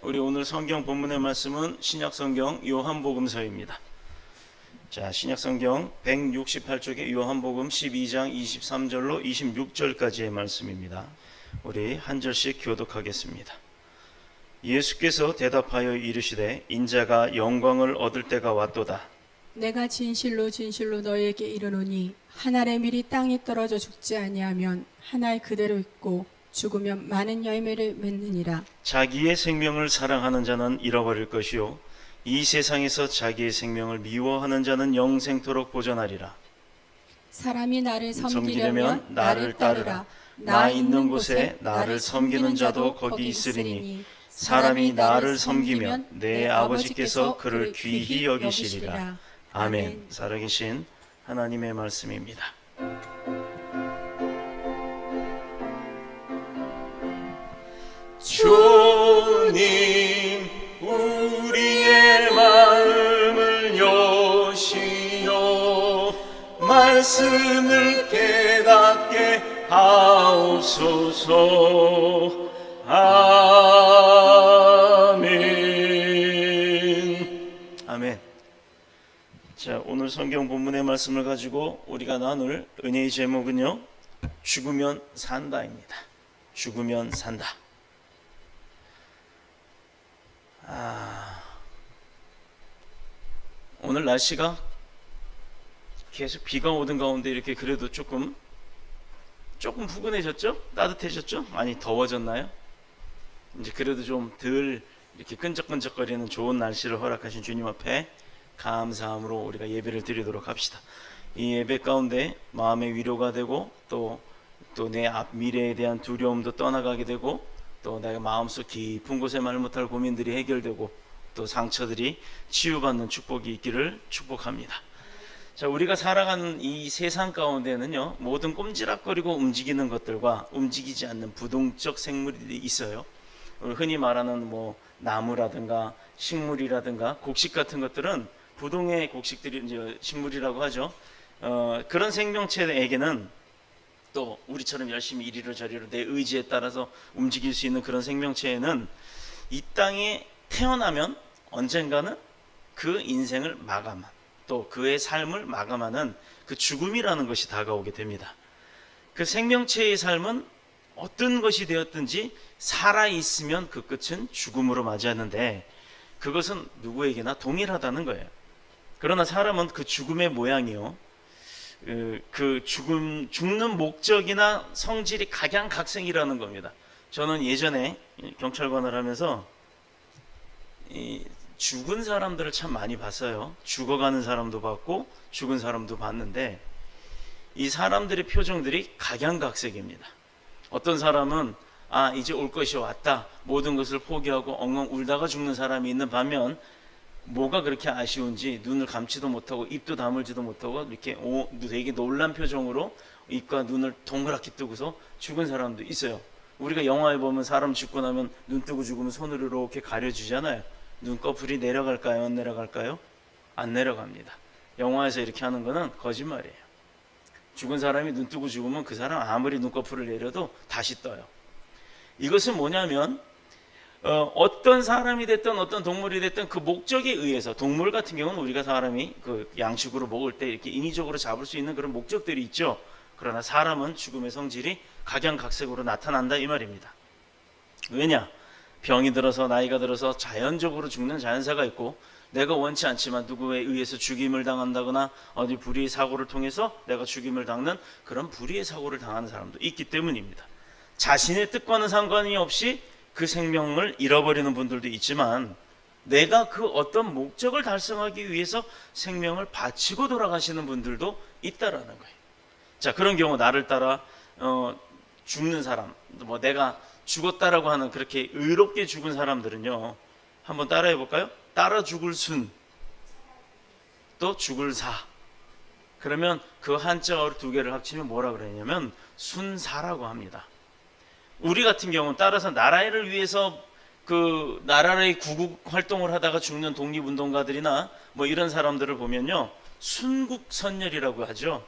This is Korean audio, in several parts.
우리 오늘 성경 본문의 말씀은 신약성경 요한복음서입니다. 자, 신약성경 168쪽에 요한복음 12장 23절로 26절까지의 말씀입니다. 우리 한 절씩 교독하겠습니다. 예수께서 대답하여 이르시되 인자가 영광을 얻을 때가 왔도다. 내가 진실로 진실로 너희에게 이르노니 한 알의 밀이 땅에 떨어져 죽지 아니하면 한 알 그대로 있고 죽으면 많은 열매를 맺느니라. 자기의 생명을 사랑하는 자는 잃어버릴 것이요 이 세상에서 자기의 생명을 미워하는 자는 영생토록 보존하리라. 사람이 나를 섬기려면 나를 따르라. 나 있는 곳에 나를 섬기는 자도 거기 있으리니 사람이 나를 섬기면 내 아버지께서 그를 귀히 여기시리라. 아멘. 살아계신 하나님의 말씀입니다. 주님, 우리의 마음을 여시어 말씀을 깨닫게 하옵소서. 아멘. 아멘. 자, 오늘 성경 본문의 말씀을 가지고 우리가 나눌 은혜의 제목은요, 죽으면 산다입니다. 죽으면 산다. 오늘 날씨가 계속 비가 오던 가운데 이렇게 그래도 조금 푸근해졌죠? 따뜻해졌죠? 많이 더워졌나요? 이제 그래도 좀 덜 이렇게 끈적끈적거리는 좋은 날씨를 허락하신 주님 앞에 감사함으로 우리가 예배를 드리도록 합시다. 이 예배 가운데 마음의 위로가 되고 또 내 앞 미래에 대한 두려움도 떠나가게 되고 또 내가 마음속 깊은 곳에 말 못할 고민들이 해결되고 또 상처들이 치유받는 축복이 있기를 축복합니다. 자, 우리가 살아가는 이 세상 가운데는요, 모든 꼼지락거리고 움직이는 것들과 움직이지 않는 부동적 생물이 있어요. 흔히 말하는 나무라든가 식물이라든가 곡식 같은 것들은 부동의 곡식들이 이제 식물이라고 하죠. 그런 생명체에게는 또 우리처럼 열심히 이리로 저리로 내 의지에 따라서 움직일 수 있는 그런 생명체에는 이 땅에 태어나면 언젠가는 그 인생을 마감한, 또 그의 삶을 마감하는 그 죽음이라는 것이 다가오게 됩니다. 그 생명체의 삶은 어떤 것이 되었든지 살아있으면 그 끝은 죽음으로 맞이하는데 그것은 누구에게나 동일하다는 거예요. 그러나 사람은 그 죽음의 모양이요, 그 죽는 목적이나 성질이 각양각색이라는 겁니다. 저는 예전에 경찰관을 하면서 죽은 사람들을 참 많이 봤어요. 죽어가는 사람도 봤고 죽은 사람도 봤는데 이 사람들의 표정들이 각양각색입니다. 어떤 사람은 이제 올 것이 왔다, 모든 것을 포기하고 엉엉 울다가 죽는 사람이 있는 반면 뭐가 그렇게 아쉬운지 눈을 감지도 못하고 입도 다물지도 못하고 이렇게 되게 놀란 표정으로 입과 눈을 동그랗게 뜨고서 죽은 사람도 있어요. 우리가 영화에 보면 사람 죽고 나면 눈 뜨고 죽으면 손으로 이렇게 가려주잖아요. 눈꺼풀이 내려갈까요? 안 내려갈까요? 안 내려갑니다. 영화에서 이렇게 하는 거는 거짓말이에요. 죽은 사람이 눈 뜨고 죽으면 그 사람 아무리 눈꺼풀을 내려도 다시 떠요. 이것은 뭐냐면 어떤 사람이 됐든 어떤 동물이 됐든 그 목적에 의해서, 동물 같은 경우는 우리가 사람이 그 양식으로 먹을 때 이렇게 인위적으로 잡을 수 있는 그런 목적들이 있죠. 그러나 사람은 죽음의 성질이 각양각색으로 나타난다 이 말입니다. 왜냐? 병이 들어서 나이가 들어서 자연적으로 죽는 자연사가 있고, 내가 원치 않지만 누구에 의해서 죽임을 당한다거나 어디 불의의 사고를 통해서 내가 죽임을 당하는 그런 불의의 사고를 당하는 사람도 있기 때문입니다. 자신의 뜻과는 상관이 없이 그 생명을 잃어버리는 분들도 있지만 내가 그 어떤 목적을 달성하기 위해서 생명을 바치고 돌아가시는 분들도 있다라는 거예요. 자, 그런 경우 나를 따라 죽는 사람, 내가 죽었다라고 하는 그렇게 의롭게 죽은 사람들은요, 한번 따라해 볼까요? 따라 죽을 순, 또 죽을 사. 그러면 그 한자어로 두 개를 합치면 뭐라 그러냐면 순사라고 합니다. 우리 같은 경우는 따라서 나라를 위해서 그 나라의 구국 활동을 하다가 죽는 독립운동가들이나 이런 사람들을 보면요, 순국선열이라고 하죠.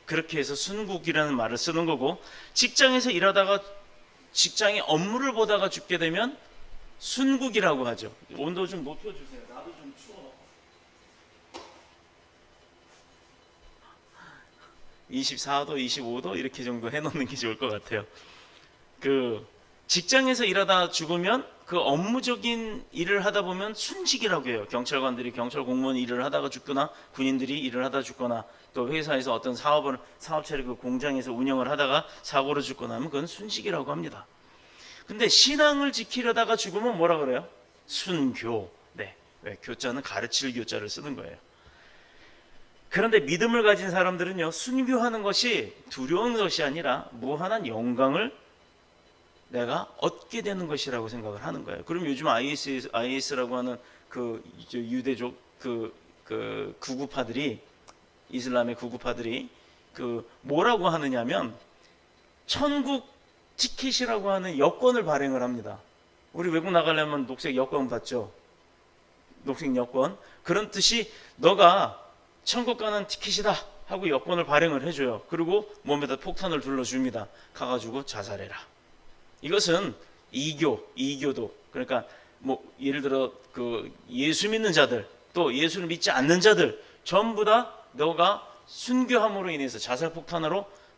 그렇게 해서 순국이라는 말을 쓰는 거고, 직장에서 일하다가 직장의 업무를 보다가 죽게 되면 순국이라고 하죠. 온도 좀 높여주세요. 나도 좀 추워. 24도, 25도 이렇게 정도 해놓는 게 좋을 것 같아요. 그 직장에서 일하다 죽으면 그 업무적인 일을 하다 보면 순직이라고 해요. 경찰관들이 경찰 공무원 일을 하다가 죽거나 군인들이 일을 하다 죽거나 또 회사에서 어떤 사업체를 그 공장에서 운영을 하다가 사고로 죽거나 하면 그건 순직이라고 합니다. 근데 신앙을 지키려다가 죽으면 뭐라 그래요? 순교. 네. 왜? 교자는 가르칠 교자를 쓰는 거예요. 그런데 믿음을 가진 사람들은요, 순교하는 것이 두려운 것이 아니라 무한한 영광을 내가 얻게 되는 것이라고 생각을 하는 거예요. 그럼 요즘 IS라고 하는 그 유대족 그 구구파들이, 이슬람의 구구파들이 그 뭐라고 하느냐면 천국 티켓이라고 하는 여권을 발행을 합니다. 우리 외국 나가려면 녹색 여권 받죠. 녹색 여권. 그런 뜻이 너가 천국 가는 티켓이다 하고 여권을 발행을 해줘요. 그리고 몸에다 폭탄을 둘러줍니다. 가가지고 자살해라. 이것은 이교도, 그러니까 뭐 예를 들어 그 예수 믿는 자들, 또 예수를 믿지 않는 자들 전부 다 너가 순교함으로 인해서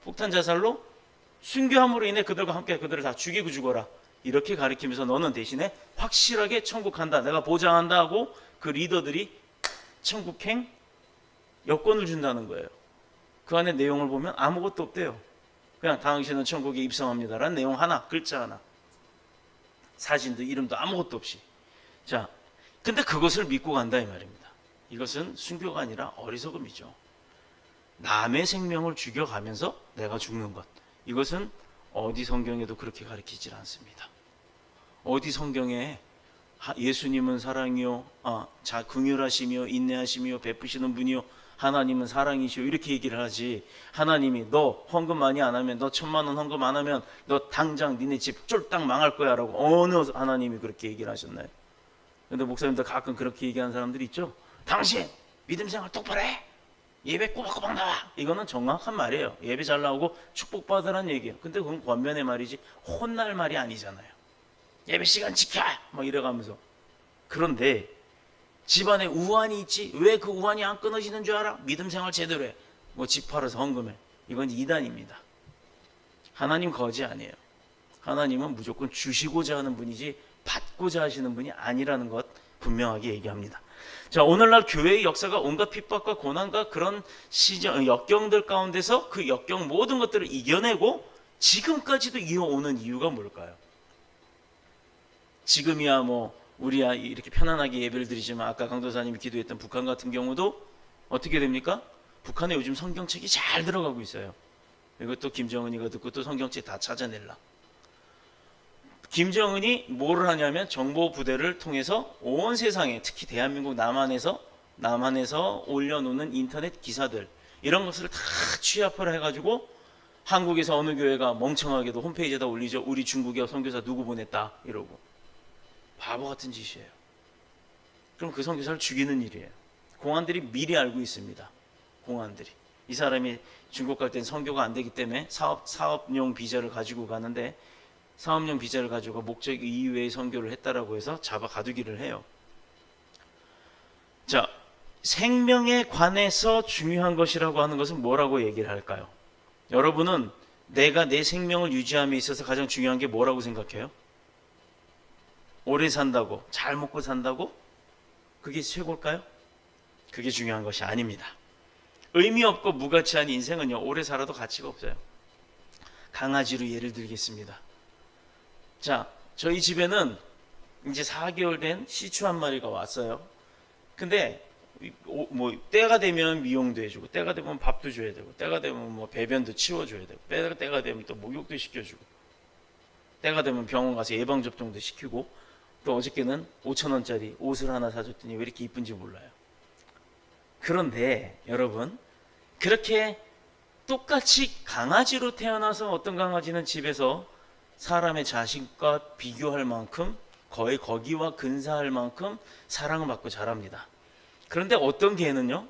폭탄 자살로 순교함으로 인해 그들과 함께 그들을 다 죽이고 죽어라. 이렇게 가리키면서 너는 대신에 확실하게 천국 간다, 내가 보장한다 하고 그 리더들이 천국행 여권을 준다는 거예요. 그 안에 내용을 보면 아무것도 없대요. 그냥 당신은 천국에 입성합니다라는 내용 하나, 글자 하나, 사진도 이름도 아무것도 없이. 자, 근데 그것을 믿고 간다 이 말입니다. 이것은 순교가 아니라 어리석음이죠. 남의 생명을 죽여가면서 내가 죽는 것, 이것은 어디 성경에도 그렇게 가르치질 않습니다. 어디 성경에 예수님은 사랑이요, 긍휼하시며 인내하시며 베푸시는 분이요, 하나님은 사랑이시오 이렇게 얘기를 하지, 하나님이 너 헌금 많이 안 하면, 너 1,000,000원 헌금 안 하면 너 당장 니네 집 쫄딱 망할 거야 라고 어느 하나님이 그렇게 얘기를 하셨나요? 근데 목사님들 가끔 그렇게 얘기하는 사람들이 있죠. 당신 믿음 생활 똑바로 해, 예배 꼬박꼬박 나와. 이거는 정확한 말이에요. 예배 잘 나오고 축복받으라는 얘기예요. 근데 그건 권면의 말이지 혼날 말이 아니잖아요. 예배 시간 지켜 막 이래가면서. 그런데 집안에 우환이 있지, 왜 그 우환이 안 끊어지는 줄 알아? 믿음 생활 제대로 해, 뭐 집 팔아서 헌금해. 이건 이단입니다. 하나님 거지 아니에요. 하나님은 무조건 주시고자 하는 분이지 받고자 하시는 분이 아니라는 것 분명하게 얘기합니다. 자, 오늘날 교회의 역사가 온갖 핍박과 고난과 그런 역경들 가운데서 그 역경 모든 것들을 이겨내고 지금까지도 이어오는 이유가 뭘까요? 지금이야 뭐 우리야 이렇게 편안하게 예배를 드리지만, 아까 강도사님이 기도했던 북한 같은 경우도 어떻게 됩니까? 북한에 요즘 성경책이 잘 들어가고 있어요. 이것도 김정은이가 듣고 또 성경책 다 찾아낼라. 김정은이 뭐를 하냐면 정보 부대를 통해서 온 세상에, 특히 대한민국 남한에서 올려놓는 인터넷 기사들, 이런 것을 다 취합을 해가지고 한국에서 어느 교회가 멍청하게도 홈페이지에다 올리죠. 우리 중국에 선교사 누구 보냈다 이러고. 바보 같은 짓이에요. 그럼 그 선교사를 죽이는 일이에요. 공안들이 미리 알고 있습니다. 공안들이 이 사람이 중국 갈 땐 선교가 안 되기 때문에 사업용 비자를 가지고 가는데, 사업용 비자를 가지고 목적 이외의 선교를 했다라고 해서 잡아 가두기를 해요. 자, 생명에 관해서 중요한 것이라고 하는 것은 뭐라고 얘기를 할까요? 여러분은 내가 내 생명을 유지함에 있어서 가장 중요한 게 뭐라고 생각해요? 오래 산다고, 잘 먹고 산다고? 그게 최고일까요? 그게 중요한 것이 아닙니다. 의미 없고 무가치한 인생은요, 오래 살아도 가치가 없어요. 강아지로 예를 들겠습니다. 자, 저희 집에는 이제 4개월 된 시추 한 마리가 왔어요. 근데 뭐 때가 되면 미용도 해주고, 때가 되면 밥도 줘야 되고, 때가 되면 뭐 배변도 치워줘야 되고, 때가 되면 또 목욕도 시켜주고, 때가 되면 병원 가서 예방접종도 시키고, 또 어저께는 5,000원짜리 옷을 하나 사줬더니 왜 이렇게 이쁜지 몰라요. 그런데 여러분, 그렇게 똑같이 강아지로 태어나서 어떤 강아지는 집에서 사람의 자식과 비교할 만큼, 거의 거기와 근사할 만큼 사랑을 받고 자랍니다. 그런데 어떤 개는요,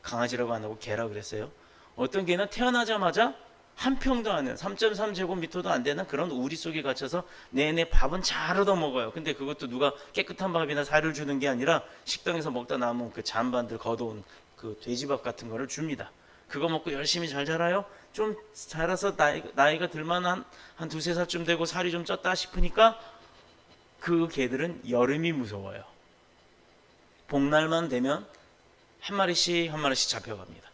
강아지라고 안 하고 개라 그랬어요. 어떤 개는 태어나자마자 한 평도 안 해요. 3.3제곱미터도 안 되는 그런 우리 속에 갇혀서 내내 밥은 잘 얻어 먹어요. 근데 그것도 누가 깨끗한 밥이나 살을 주는 게 아니라 식당에서 먹다 남은 그 잔반들 걷어온 그 돼지밥 같은 거를 줍니다. 그거 먹고 열심히 잘 자라요. 좀 자라서 나이가 들만한 한 두세 살쯤 되고 살이 좀 쪘다 싶으니까 그 개들은 여름이 무서워요. 복날만 되면 한 마리씩 잡혀갑니다.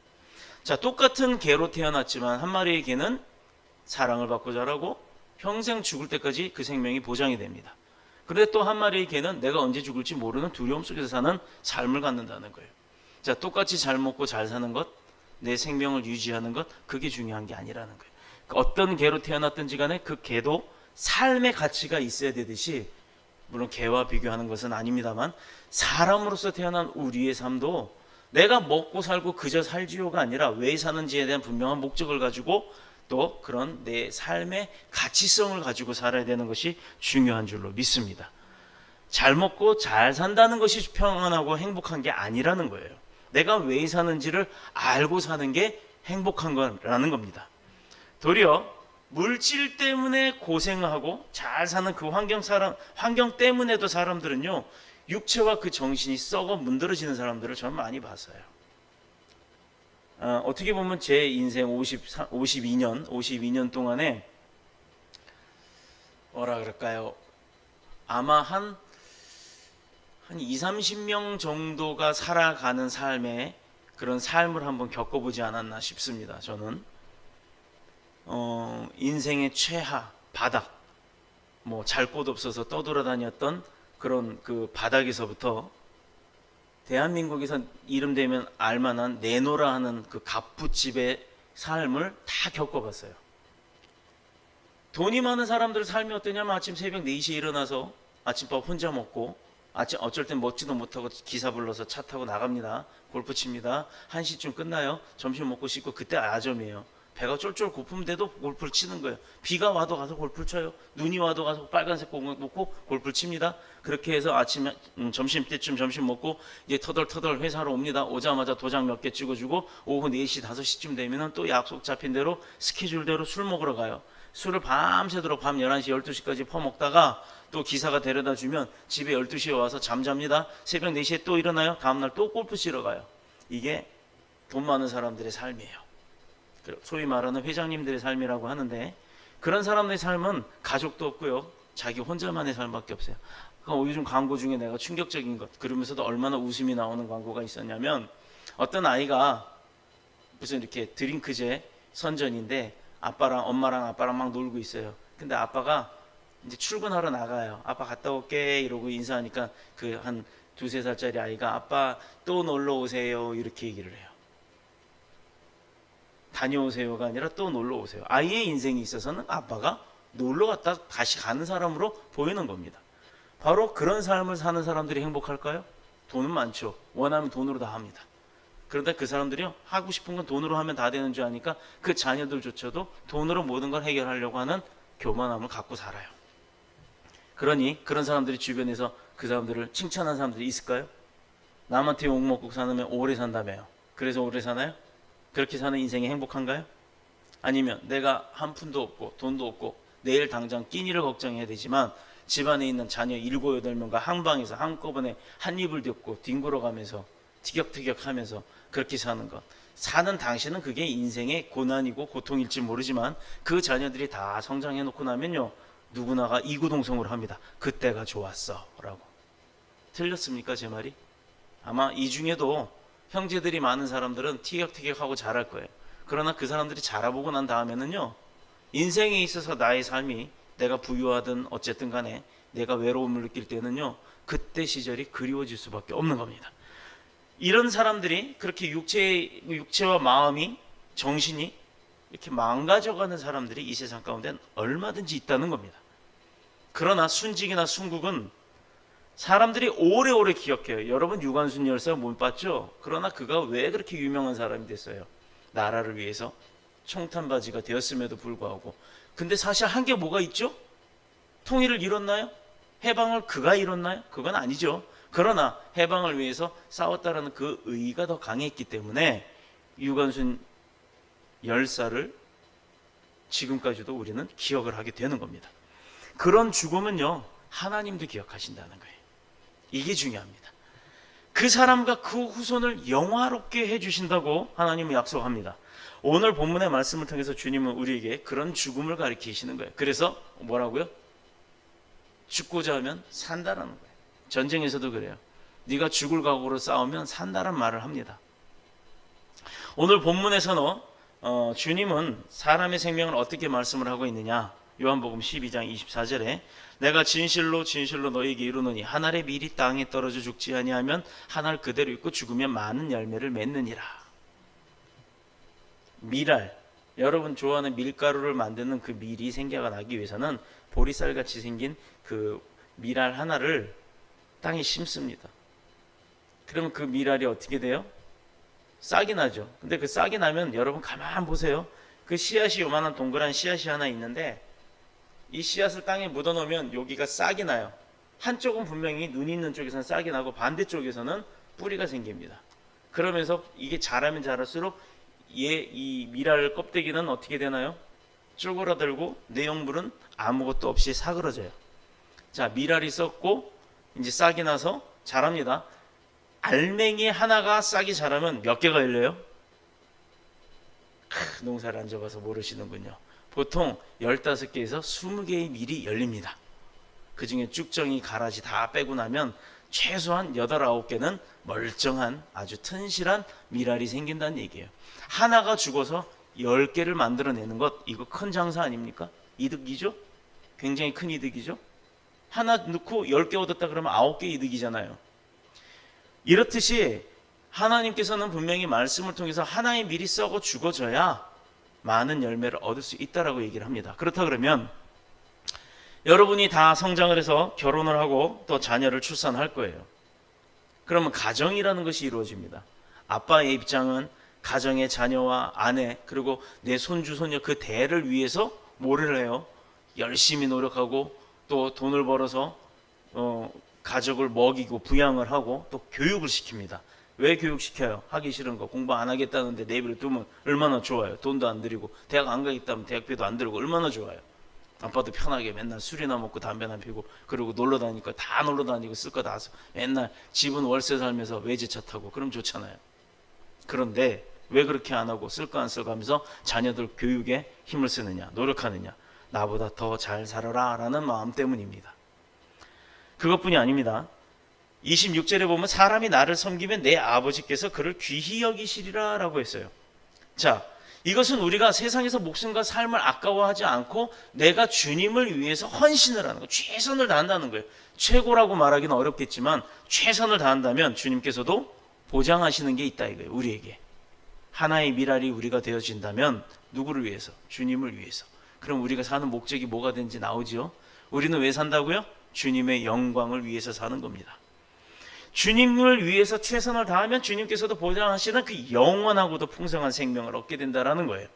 자, 똑같은 개로 태어났지만 한 마리의 개는 사랑을 받고 자라고 평생 죽을 때까지 그 생명이 보장이 됩니다. 그런데 또 한 마리의 개는 내가 언제 죽을지 모르는 두려움 속에서 사는 삶을 갖는다는 거예요. 자, 똑같이 잘 먹고 잘 사는 것, 내 생명을 유지하는 것, 그게 중요한 게 아니라는 거예요. 어떤 개로 태어났든지 간에 그 개도 삶의 가치가 있어야 되듯이, 물론 개와 비교하는 것은 아닙니다만, 사람으로서 태어난 우리의 삶도 내가 먹고 살고 그저 살지요가 아니라 왜 사는지에 대한 분명한 목적을 가지고 또 그런 내 삶의 가치성을 가지고 살아야 되는 것이 중요한 줄로 믿습니다. 잘 먹고 잘 산다는 것이 평안하고 행복한 게 아니라는 거예요. 내가 왜 사는지를 알고 사는 게 행복한 거라는 겁니다. 도리어 물질 때문에 고생하고 잘 사는 그 환경 때문에도 사람들은요, 육체와 그 정신이 썩어 문드러지는 사람들을 저는 많이 봤어요. 어떻게 보면 제 인생 52년 동안에 뭐라 그럴까요? 아마 한 2, 30명 정도가 살아가는 삶에 그런 삶을 한번 겪어보지 않았나 싶습니다. 저는 인생의 최하, 바닥, 뭐 잘 곳 없어서 떠돌아다녔던 그런 그 바닥에서부터 대한민국에서 이름 되면 알만한 내노라 하는 그 갑부집의 삶을 다 겪어봤어요. 돈이 많은 사람들 삶이 어떠냐면 아침 새벽 4시에 일어나서 아침밥 혼자 먹고, 어쩔 땐 먹지도 못하고 기사 불러서 차 타고 나갑니다. 골프 칩니다. 1시쯤 끝나요. 점심 먹고 씻고, 그때 아점이에요. 배가 쫄쫄 고픈데도 골프를 치는 거예요. 비가 와도 가서 골프를 쳐요. 눈이 와도 가서 빨간색 공을 놓고 골프를 칩니다. 그렇게 해서 아침에 점심 때쯤 점심 먹고 이제 터덜터덜 회사로 옵니다. 오자마자 도장 몇 개 찍어주고 오후 4시 5시쯤 되면은 또 약속 잡힌 대로 스케줄대로 술 먹으러 가요. 술을 밤새도록 밤 11시 12시까지 퍼먹다가 또 기사가 데려다 주면 집에 12시에 와서 잠잡니다. 새벽 4시에 또 일어나요. 다음날 또 골프 치러 가요. 이게 돈 많은 사람들의 삶이에요. 소위 말하는 회장님들의 삶이라고 하는데, 그런 사람들의 삶은 가족도 없고요, 자기 혼자만의 삶밖에 없어요. 요즘 광고 중에 내가 충격적인 것, 그러면서도 얼마나 웃음이 나오는 광고가 있었냐면, 어떤 아이가 무슨 이렇게 드링크제 선전인데 엄마랑 아빠랑 막 놀고 있어요. 근데 아빠가 이제 출근하러 나가요. 아빠 갔다 올게 이러고 인사하니까 그 한 두세 살짜리 아이가 아빠 또 놀러 오세요 이렇게 얘기를 해요. 다녀오세요가 아니라 또 놀러 오세요. 아이의 인생에 있어서는 아빠가 놀러 갔다 다시 가는 사람으로 보이는 겁니다. 바로 그런 삶을 사는 사람들이 행복할까요? 돈은 많죠. 원하면 돈으로 다 합니다. 그런데 그 사람들이요, 하고 싶은 건 돈으로 하면 다 되는 줄 아니까 그 자녀들조차도 돈으로 모든 걸 해결하려고 하는 교만함을 갖고 살아요. 그러니 그런 사람들이 주변에서 그 사람들을 칭찬하는 사람들이 있을까요? 남한테 욕먹고 사면 오래 산다며요. 그래서 오래 사나요? 그렇게 사는 인생이 행복한가요? 아니면 내가 한 푼도 없고 돈도 없고 내일 당장 끼니를 걱정해야 되지만 집안에 있는 자녀 7, 8명과 한 방에서 한꺼번에 한 입을 덮고 뒹굴어 가면서 티격태격 하면서 그렇게 사는 것, 사는 당시는 그게 인생의 고난이고 고통일지 모르지만 그 자녀들이 다 성장해 놓고 나면요, 누구나가 이구동성으로 합니다. 그때가 좋았어 라고. 틀렸습니까 제 말이? 아마 이 중에도 형제들이 많은 사람들은 티격태격하고 잘할 거예요. 그러나 그 사람들이 자라보고 난 다음에는요, 인생에 있어서 나의 삶이 내가 부유하든 어쨌든 간에 내가 외로움을 느낄 때는요, 그때 시절이 그리워질 수밖에 없는 겁니다. 이런 사람들이 그렇게 육체와 마음이, 정신이 이렇게 망가져가는 사람들이 이 세상 가운데는 얼마든지 있다는 겁니다. 그러나 순직이나 순국은 사람들이 오래오래 기억해요. 여러분 유관순 열사 못 봤죠? 그러나 그가 왜 그렇게 유명한 사람이 됐어요? 나라를 위해서 총탄바지가 되었음에도 불구하고. 근데 사실 한 게 뭐가 있죠? 통일을 이뤘나요? 해방을 그가 이뤘나요? 그건 아니죠. 그러나 해방을 위해서 싸웠다라는 그 의의가 더 강했기 때문에 유관순 열사를 지금까지도 우리는 기억을 하게 되는 겁니다. 그런 죽음은요, 하나님도 기억하신다는 거예요. 이게 중요합니다. 그 사람과 그 후손을 영화롭게 해주신다고 하나님은 약속합니다. 오늘 본문의 말씀을 통해서 주님은 우리에게 그런 죽음을 가르치시는 거예요. 그래서 뭐라고요? 죽고자 하면 산다라는 거예요. 전쟁에서도 그래요. 네가 죽을 각오로 싸우면 산다란 말을 합니다. 오늘 본문에서는 주님은 사람의 생명을 어떻게 말씀을 하고 있느냐? 요한복음 12장 24절에 내가 진실로 진실로 너희에게 이르노니 한 알의 밀이 땅에 떨어져 죽지 아니하면 한 알 그대로 있고 죽으면 많은 열매를 맺느니라. 밀알, 여러분 좋아하는 밀가루를 만드는 그 밀이 생겨가 나기 위해서는 보리쌀같이 생긴 그 밀알 하나를 땅에 심습니다. 그러면 그 밀알이 어떻게 돼요? 싹이 나죠. 근데 그 싹이 나면 여러분 가만 보세요. 그 씨앗이 요만한 동그란 씨앗이 하나 있는데 이 씨앗을 땅에 묻어놓으면 여기가 싹이 나요. 한쪽은 분명히 눈이 있는 쪽에서는 싹이 나고 반대쪽에서는 뿌리가 생깁니다. 그러면서 이게 자라면 자랄수록 이 밀알 껍데기는 어떻게 되나요? 쪼그라들고 내용물은 아무것도 없이 사그러져요. 자, 밀알이 썩고 이제 싹이 나서 자랍니다. 알맹이 하나가 싹이 자라면 몇 개가 열려요? 농사를 안 져봐서 모르시는군요. 보통 15개에서 20개의 밀이 열립니다. 그 중에 쭉정이 가라지 다 빼고 나면 최소한 8, 9개는 멀쩡한 아주 튼실한 밀알이 생긴다는 얘기예요. 하나가 죽어서 10개를 만들어내는 것, 이거 큰 장사 아닙니까? 이득이죠? 굉장히 큰 이득이죠? 하나 넣고 10개 얻었다 그러면 9개 이득이잖아요. 이렇듯이 하나님께서는 분명히 말씀을 통해서 하나의 밀이 썩어 죽어져야 많은 열매를 얻을 수 있다라고 얘기를 합니다. 그렇다 그러면 여러분이 다 성장을 해서 결혼을 하고 또 자녀를 출산할 거예요. 그러면 가정이라는 것이 이루어집니다. 아빠의 입장은 가정의 자녀와 아내 그리고 내 손주 손녀 그 대를 위해서 뭐를 해요? 열심히 노력하고 또 돈을 벌어서 가족을 먹이고 부양을 하고 또 교육을 시킵니다. 왜 교육시켜요? 하기 싫은 거 공부 안 하겠다는데 내비를 두면 얼마나 좋아요. 돈도 안 들이고 대학 안 가겠다면 대학비도 안 들고 얼마나 좋아요. 아빠도 편하게 맨날 술이나 먹고 담배나 피고 그리고 놀러 다니니까 다 놀러 다니고 쓸 거 다 써. 맨날 집은 월세 살면서 외제차 타고 그럼 좋잖아요. 그런데 왜 그렇게 안 하고 쓸 거 안 써가면서 자녀들 교육에 힘을 쓰느냐 노력하느냐 나보다 더 잘 살아라 라는 마음 때문입니다. 그것뿐이 아닙니다. 26절에 보면 사람이 나를 섬기면 내 아버지께서 그를 귀히 여기시리라 라고 했어요. 자, 이것은 우리가 세상에서 목숨과 삶을 아까워하지 않고 내가 주님을 위해서 헌신을 하는 거, 최선을 다한다는 거예요. 최고라고 말하기는 어렵겠지만 최선을 다한다면 주님께서도 보장하시는 게 있다 이거예요. 우리에게. 하나의 밀알이 우리가 되어진다면 누구를 위해서? 주님을 위해서. 그럼 우리가 사는 목적이 뭐가 되는지 나오지요. 우리는 왜 산다고요? 주님의 영광을 위해서 사는 겁니다. 주님을 위해서 최선을 다하면 주님께서도 보장하시는 그 영원하고도 풍성한 생명을 얻게 된다는 거예요.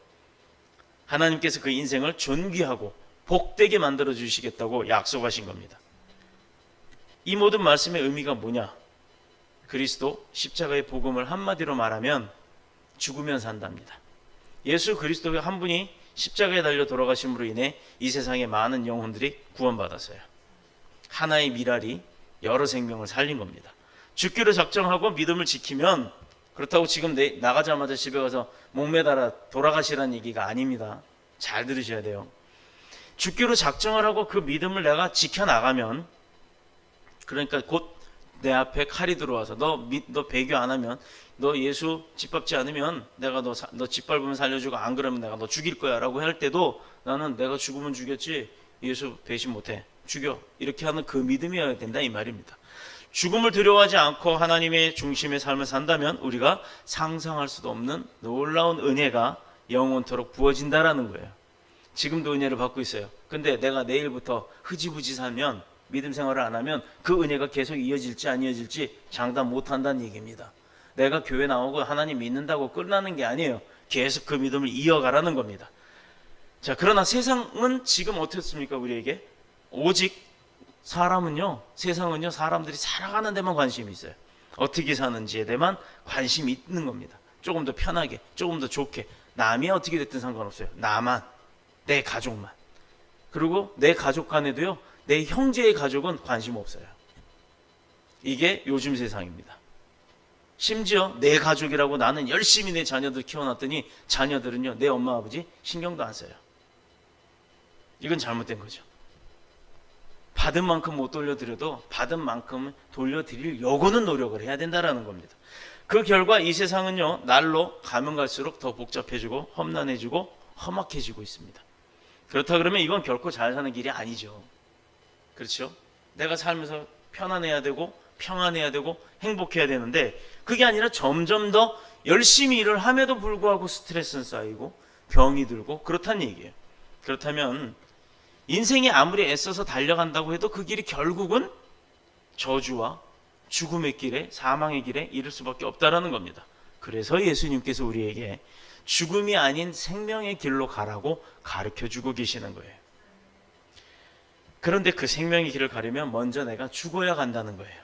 하나님께서 그 인생을 존귀하고 복되게 만들어 주시겠다고 약속하신 겁니다. 이 모든 말씀의 의미가 뭐냐? 그리스도 십자가의 복음을 한마디로 말하면 죽으면 산답니다. 예수 그리스도 한 분이 십자가에 달려 돌아가심으로 인해 이 세상의 많은 영혼들이 구원받았어요. 하나의 밀알이 여러 생명을 살린 겁니다. 죽기로 작정하고 믿음을 지키면 그렇다고 지금 나가자마자 집에 가서 목매달아 돌아가시라는 얘기가 아닙니다. 잘 들으셔야 돼요. 죽기로 작정을 하고 그 믿음을 내가 지켜나가면 그러니까 곧 내 앞에 칼이 들어와서 너 배교 안 하면 너 예수 짓밟지 않으면 내가 너 짓밟으면 살려주고 안 그러면 내가 너 죽일 거야 라고 할 때도 나는 내가 죽으면 죽였지 예수 배신 못해 죽여 이렇게 하는 그 믿음이어야 된다 이 말입니다. 죽음을 두려워하지 않고 하나님의 중심의 삶을 산다면 우리가 상상할 수도 없는 놀라운 은혜가 영원토록 부어진다라는 거예요. 지금도 은혜를 받고 있어요. 근데 내가 내일부터 흐지부지 살면 믿음 생활을 안 하면 그 은혜가 계속 이어질지 안 이어질지 장담 못한다는 얘기입니다. 내가 교회 나오고 하나님 믿는다고 끝나는 게 아니에요. 계속 그 믿음을 이어가라는 겁니다. 자, 그러나 세상은 지금 어떻습니까? 우리에게 오직 세상은요 사람들이 살아가는 데만 관심이 있어요. 어떻게 사는지에 대해만 관심이 있는 겁니다. 조금 더 편하게 조금 더 좋게 남이 어떻게 됐든 상관없어요. 나만 내 가족만. 그리고 내 가족 간에도요, 내 형제의 가족은 관심 없어요. 이게 요즘 세상입니다. 심지어 내 가족이라고 나는 열심히 내 자녀들 키워놨더니 자녀들은요, 내 엄마 아버지 신경도 안 써요. 이건 잘못된 거죠. 받은 만큼 못 돌려드려도 받은 만큼 돌려드리려고는 노력을 해야 된다는 겁니다. 그 결과 이 세상은요, 날로 가면 갈수록 더 복잡해지고 험난해지고 험악해지고 있습니다. 그렇다 그러면 이건 결코 잘 사는 길이 아니죠. 그렇죠? 내가 살면서 편안해야 되고 평안해야 되고 행복해야 되는데, 그게 아니라 점점 더 열심히 일을 함에도 불구하고 스트레스는 쌓이고 병이 들고 그렇다는 얘기예요. 그렇다면 인생이 아무리 애써서 달려간다고 해도 그 길이 결국은 저주와 죽음의 길에, 사망의 길에 이를 수밖에 없다라는 겁니다. 그래서 예수님께서 우리에게 죽음이 아닌 생명의 길로 가라고 가르쳐주고 계시는 거예요. 그런데 그 생명의 길을 가려면 먼저 내가 죽어야 간다는 거예요.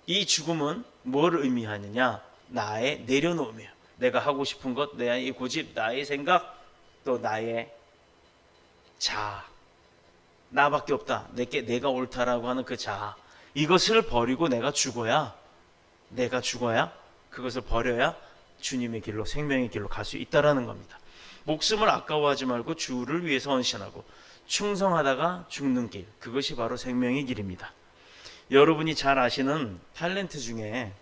이 죽음은 뭘 의미하느냐? 나의 내려놓음이에요. 내가 하고 싶은 것, 나의 고집, 나의 생각, 또 나의 자아. 나밖에 없다. 내가 옳다라고 하는 그 자아. 이것을 버리고 내가 죽어야 그것을 버려야 주님의 길로, 생명의 길로 갈 수 있다라는 겁니다. 목숨을 아까워하지 말고 주를 위해서 헌신하고 충성하다가 죽는 길, 그것이 바로 생명의 길입니다. 여러분이 잘 아시는 탤런트 중에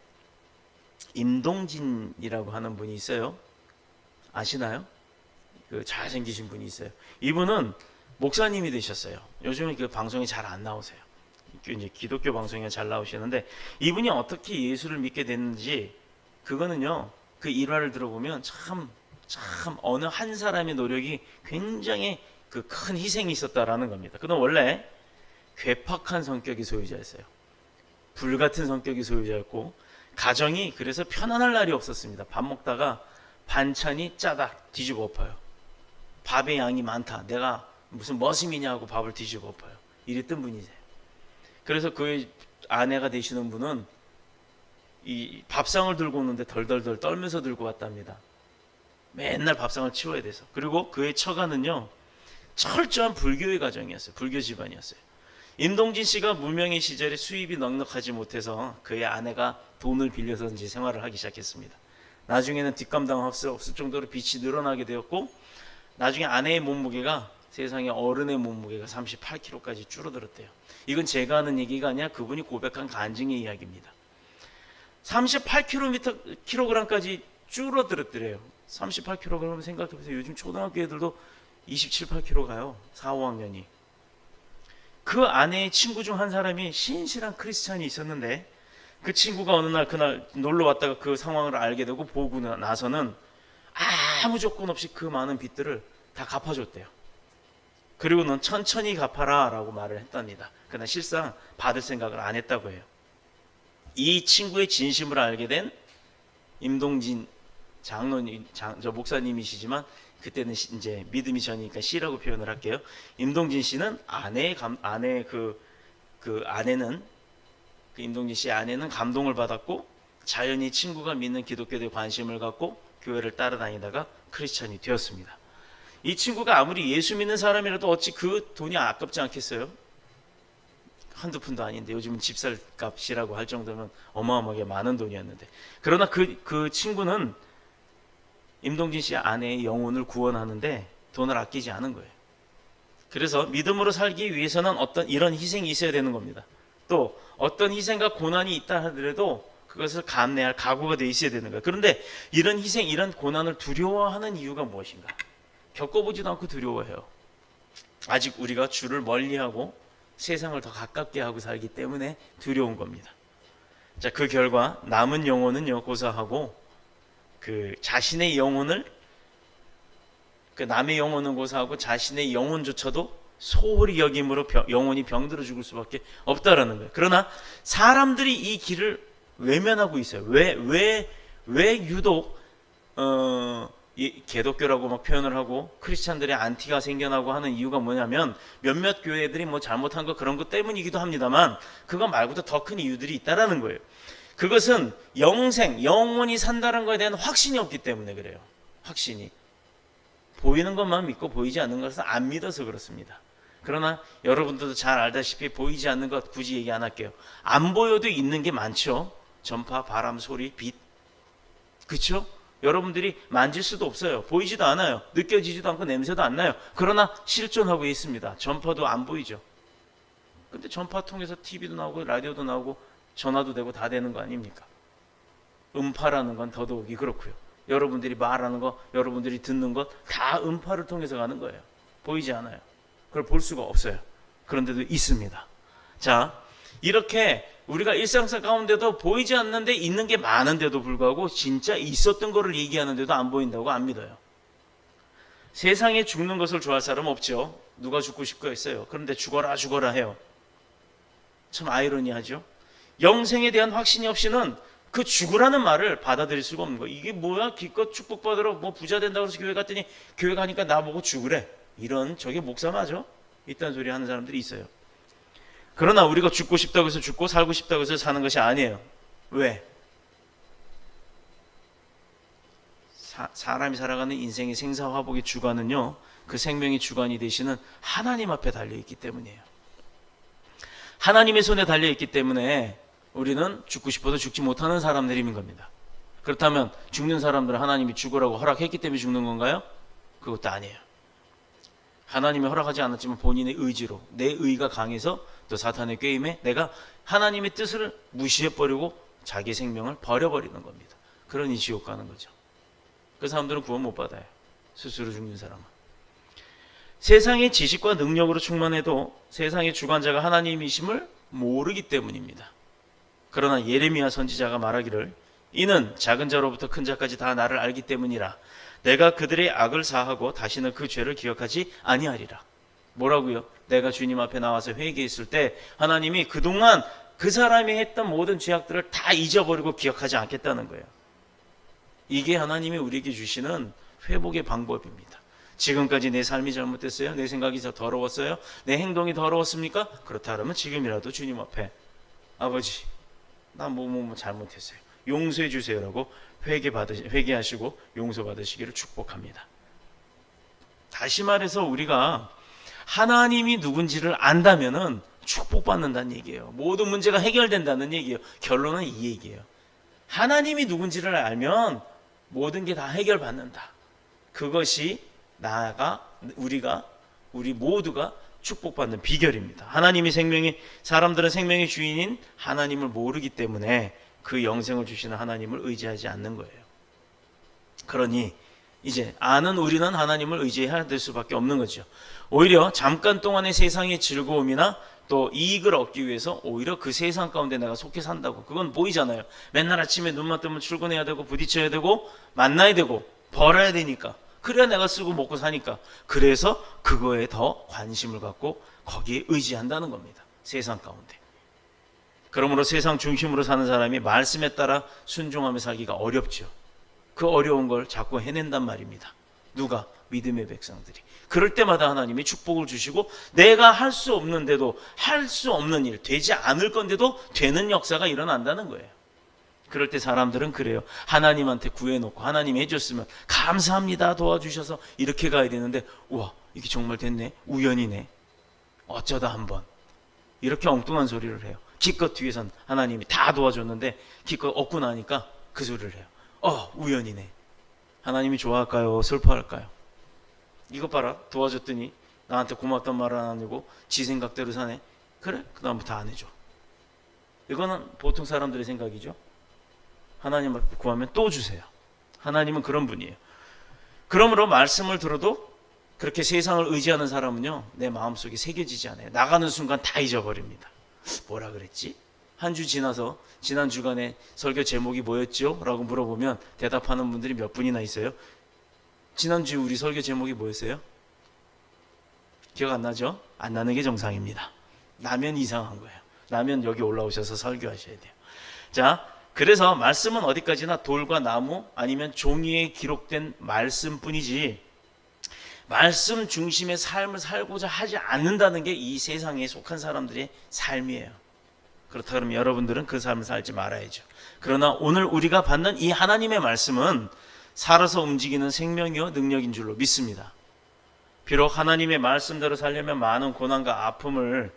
임동진이라고 하는 분이 있어요. 아시나요? 그 잘생기신 분이 있어요. 이분은 목사님이 되셨어요. 요즘에 그 방송에 잘 안 나오세요. 이제 기독교 방송에 잘 나오시는데, 이분이 어떻게 예수를 믿게 됐는지, 그거는요, 그 일화를 들어보면 참 어느 한 사람의 노력이 굉장히 그 큰 희생이 있었다라는 겁니다. 그는 원래 괴팍한 성격의 소유자였어요. 불같은 성격의 소유자였고, 가정이 그래서 편안할 날이 없었습니다. 밥 먹다가 반찬이 짜다 뒤집어 엎어요. 밥의 양이 많다, 내가 무슨 머슴이냐 하고 밥을 뒤집어 엎어요. 이랬던 분이세요. 그래서 그의 아내가 되시는 분은 이 밥상을 들고 오는데 덜덜덜 떨면서 들고 왔답니다. 맨날 밥상을 치워야 돼서. 그리고 그의 처가는요, 철저한 불교의 가정이었어요. 불교 집안이었어요. 임동진 씨가 무명의 시절에 수입이 넉넉하지 못해서 그의 아내가 돈을 빌려서 이제 생활을 하기 시작했습니다. 나중에는 뒷감당 없을 정도로 빚이 늘어나게 되었고, 나중에 아내의 몸무게가, 세상에 어른의 몸무게가 38kg까지 줄어들었대요. 이건 제가 하는 얘기가 아니라 그분이 고백한 간증의 이야기입니다. 38kg까지 줄어들었더래요. 38kg 생각해보세요. 요즘 초등학교 애들도 27, 8kg 가요. 4, 5학년이. 그 아내의 친구 중 한 사람이 신실한 크리스찬이 있었는데, 그 친구가 어느 날 그날 놀러 왔다가 그 상황을 알게 되고 보고 나서는 아무 조건 없이 그 많은 빚들을 다 갚아줬대요. 그리고 넌 천천히 갚아라 라고 말을 했답니다. 그러나 실상 받을 생각을 안 했다고 해요. 이 친구의 진심을 알게 된 임동진 저 목사님이시지만, 그때는 이제 믿음이 전이니까 씨라고 표현을 할게요. 임동진 씨는 임동진 씨의 아내는 감동을 받았고, 자연히 친구가 믿는 기독교에 관심을 갖고 교회를 따라다니다가 크리스찬이 되었습니다. 이 친구가 아무리 예수 믿는 사람이라도 어찌 그 돈이 아깝지 않겠어요? 한두 푼도 아닌데, 요즘은 집살값이라고 할 정도면 어마어마하게 많은 돈이었는데, 그러나 그 친구는 임동진 씨의 아내의 영혼을 구원하는데 돈을 아끼지 않은 거예요. 그래서 믿음으로 살기 위해서는 이런 희생이 있어야 되는 겁니다. 또 어떤 희생과 고난이 있다 하더라도 그것을 감내할 각오가 돼 있어야 되는 거예요. 그런데 이런 희생, 이런 고난을 두려워하는 이유가 무엇인가? 겪어보지도 않고 두려워해요. 아직 우리가 주를 멀리하고 세상을 더 가깝게 하고 살기 때문에 두려운 겁니다. 자, 그 결과 남은 영혼은요, 고사하고 자신의 영혼을, 남의 영혼은 고사하고 자신의 영혼조차도 소홀히 여김으로 영혼이 병들어 죽을 수밖에 없다라는 거예요. 그러나 사람들이 이 길을 외면하고 있어요. 왜 유독 이 개독교라고 막 표현을 하고 크리스찬들의 안티가 생겨나고 하는 이유가 뭐냐면, 몇몇 교회들이 뭐 잘못한 거 그런 것 때문이기도 합니다만, 그거 말고도 더 큰 이유들이 있다라는 거예요. 그것은 영원히 산다는 것에 대한 확신이 없기 때문에 그래요. 확신이. 보이는 것만 믿고 보이지 않는 것을 안 믿어서 그렇습니다. 그러나 여러분들도 잘 알다시피 보이지 않는 것 굳이 얘기 안 할게요. 안 보여도 있는 게 많죠. 전파, 바람, 소리, 빛. 그렇죠? 여러분들이 만질 수도 없어요. 보이지도 않아요. 느껴지지도 않고 냄새도 안 나요. 그러나 실존하고 있습니다. 전파도 안 보이죠. 근데 전파 통해서 TV도 나오고 라디오도 나오고 전화도 되고 다 되는 거 아닙니까? 음파라는 건 더더욱이 그렇고요. 여러분들이 말하는 거, 여러분들이 듣는 것 다 음파를 통해서 가는 거예요. 보이지 않아요. 그걸 볼 수가 없어요. 그런데도 있습니다. 자, 이렇게 우리가 일상생 가운데도 보이지 않는데 있는 게 많은데도 불구하고 진짜 있었던 거를 얘기하는데도 안 보인다고 안 믿어요. 세상에 죽는 것을 좋아할 사람 없죠. 누가 죽고 싶고 했어요. 그런데 죽어라 죽어라 해요. 참 아이러니하죠. 영생에 대한 확신이 없이는 그 죽으라는 말을 받아들일 수가 없는 거예요. 이게 뭐야? 기껏 축복받으러 뭐 부자 된다고 해서 교회 갔더니 교회 가니까 나보고 죽으래. 이런 저게 목사 맞아? 이딴 소리 하는 사람들이 있어요. 그러나 우리가 죽고 싶다고 해서 죽고 살고 싶다고 해서 사는 것이 아니에요. 왜? 사람이 살아가는 인생의 생사화복의 주관은요, 그 생명의 주관이 되시는 하나님 앞에 달려있기 때문이에요. 하나님의 손에 달려있기 때문에 우리는 죽고 싶어도 죽지 못하는 사람들인 겁니다. 그렇다면 죽는 사람들은 하나님이 죽으라고 허락했기 때문에 죽는 건가요? 그것도 아니에요. 하나님이 허락하지 않았지만 본인의 의지로, 내 의가 강해서 또 사탄의 꾀임에 내가 하나님의 뜻을 무시해버리고 자기 생명을 버려버리는 겁니다. 그러니 지옥 가는 거죠. 그 사람들은 구원 못 받아요. 스스로 죽는 사람은. 세상의 지식과 능력으로 충만해도 세상의 주관자가 하나님이심을 모르기 때문입니다. 그러나 예레미야 선지자가 말하기를 이는 작은 자로부터 큰 자까지 다 나를 알기 때문이라 내가 그들의 악을 사하고 다시는 그 죄를 기억하지 아니하리라. 뭐라고요? 내가 주님 앞에 나와서 회개했을 때 하나님이 그동안 그 사람이 했던 모든 죄악들을 다 잊어버리고 기억하지 않겠다는 거예요. 이게 하나님이 우리에게 주시는 회복의 방법입니다. 지금까지 내 삶이 잘못됐어요? 내 생각이 더 더러웠어요? 내 행동이 더러웠습니까? 그렇다 그러면 지금이라도 주님 앞에 아버지 나 뭐 잘못했어요. 용서해 주세요라고 회개하시고 용서받으시기를 축복합니다. 다시 말해서 우리가 하나님이 누군지를 안다면은 축복받는다는 얘기예요. 모든 문제가 해결된다는 얘기예요. 결론은 이 얘기예요. 하나님이 누군지를 알면 모든 게 다 해결받는다. 그것이 우리 모두가 축복받는 비결입니다. 하나님이 사람들은 생명의 주인인 하나님을 모르기 때문에 그 영생을 주시는 하나님을 의지하지 않는 거예요. 그러니 이제 아는 우리는 하나님을 의지해야 될 수밖에 없는 거죠. 오히려 잠깐 동안의 세상의 즐거움이나 또 이익을 얻기 위해서 오히려 그 세상 가운데 내가 속해 산다고. 그건 보이잖아요. 맨날 아침에 눈만 뜨면 출근해야 되고 부딪혀야 되고 만나야 되고 벌어야 되니까. 그래야 내가 쓰고 먹고 사니까. 그래서 그거에 더 관심을 갖고 거기에 의지한다는 겁니다. 세상 가운데. 그러므로 세상 중심으로 사는 사람이 말씀에 따라 순종하며 살기가 어렵죠. 그 어려운 걸 자꾸 해낸단 말입니다. 누가? 믿음의 백성들이. 그럴 때마다 하나님이 축복을 주시고 내가 할 수 없는데도 할 수 없는 일, 되지 않을 건데도 되는 역사가 일어난다는 거예요. 그럴 때 사람들은 그래요. 하나님한테 구해놓고 하나님이 해줬으면 감사합니다 도와주셔서 이렇게 가야 되는데 우와 이게 정말 됐네. 우연이네. 어쩌다 한번. 이렇게 엉뚱한 소리를 해요. 기껏 뒤에선 하나님이 다 도와줬는데 기껏 얻고 나니까 그 소리를 해요. 우연이네. 하나님이 좋아할까요? 슬퍼할까요? 이것 봐라. 도와줬더니 나한테 고맙단 말은 안 하고 지 생각대로 사네. 그래? 그 다음부터 안 해줘. 이거는 보통 사람들의 생각이죠. 하나님 앞에 구하면 또 주세요. 하나님은 그런 분이에요. 그러므로 말씀을 들어도 그렇게 세상을 의지하는 사람은요, 내 마음속에 새겨지지 않아요. 나가는 순간 다 잊어버립니다. 뭐라 그랬지? 한 주 지나서 지난 주간에 설교 제목이 뭐였죠? 라고 물어보면 대답하는 분들이 몇 분이나 있어요. 지난주 우리 설교 제목이 뭐였어요? 기억 안 나죠? 안 나는 게 정상입니다. 나면 이상한 거예요. 나면 여기 올라오셔서 설교하셔야 돼요. 자, 그래서 말씀은 어디까지나 돌과 나무 아니면 종이에 기록된 말씀뿐이지 말씀 중심의 삶을 살고자 하지 않는다는 게 이 세상에 속한 사람들의 삶이에요. 그렇다 그러면 여러분들은 그 삶을 살지 말아야죠. 그러나 오늘 우리가 받는 이 하나님의 말씀은 살아서 움직이는 생명이요 능력인 줄로 믿습니다. 비록 하나님의 말씀대로 살려면 많은 고난과 아픔을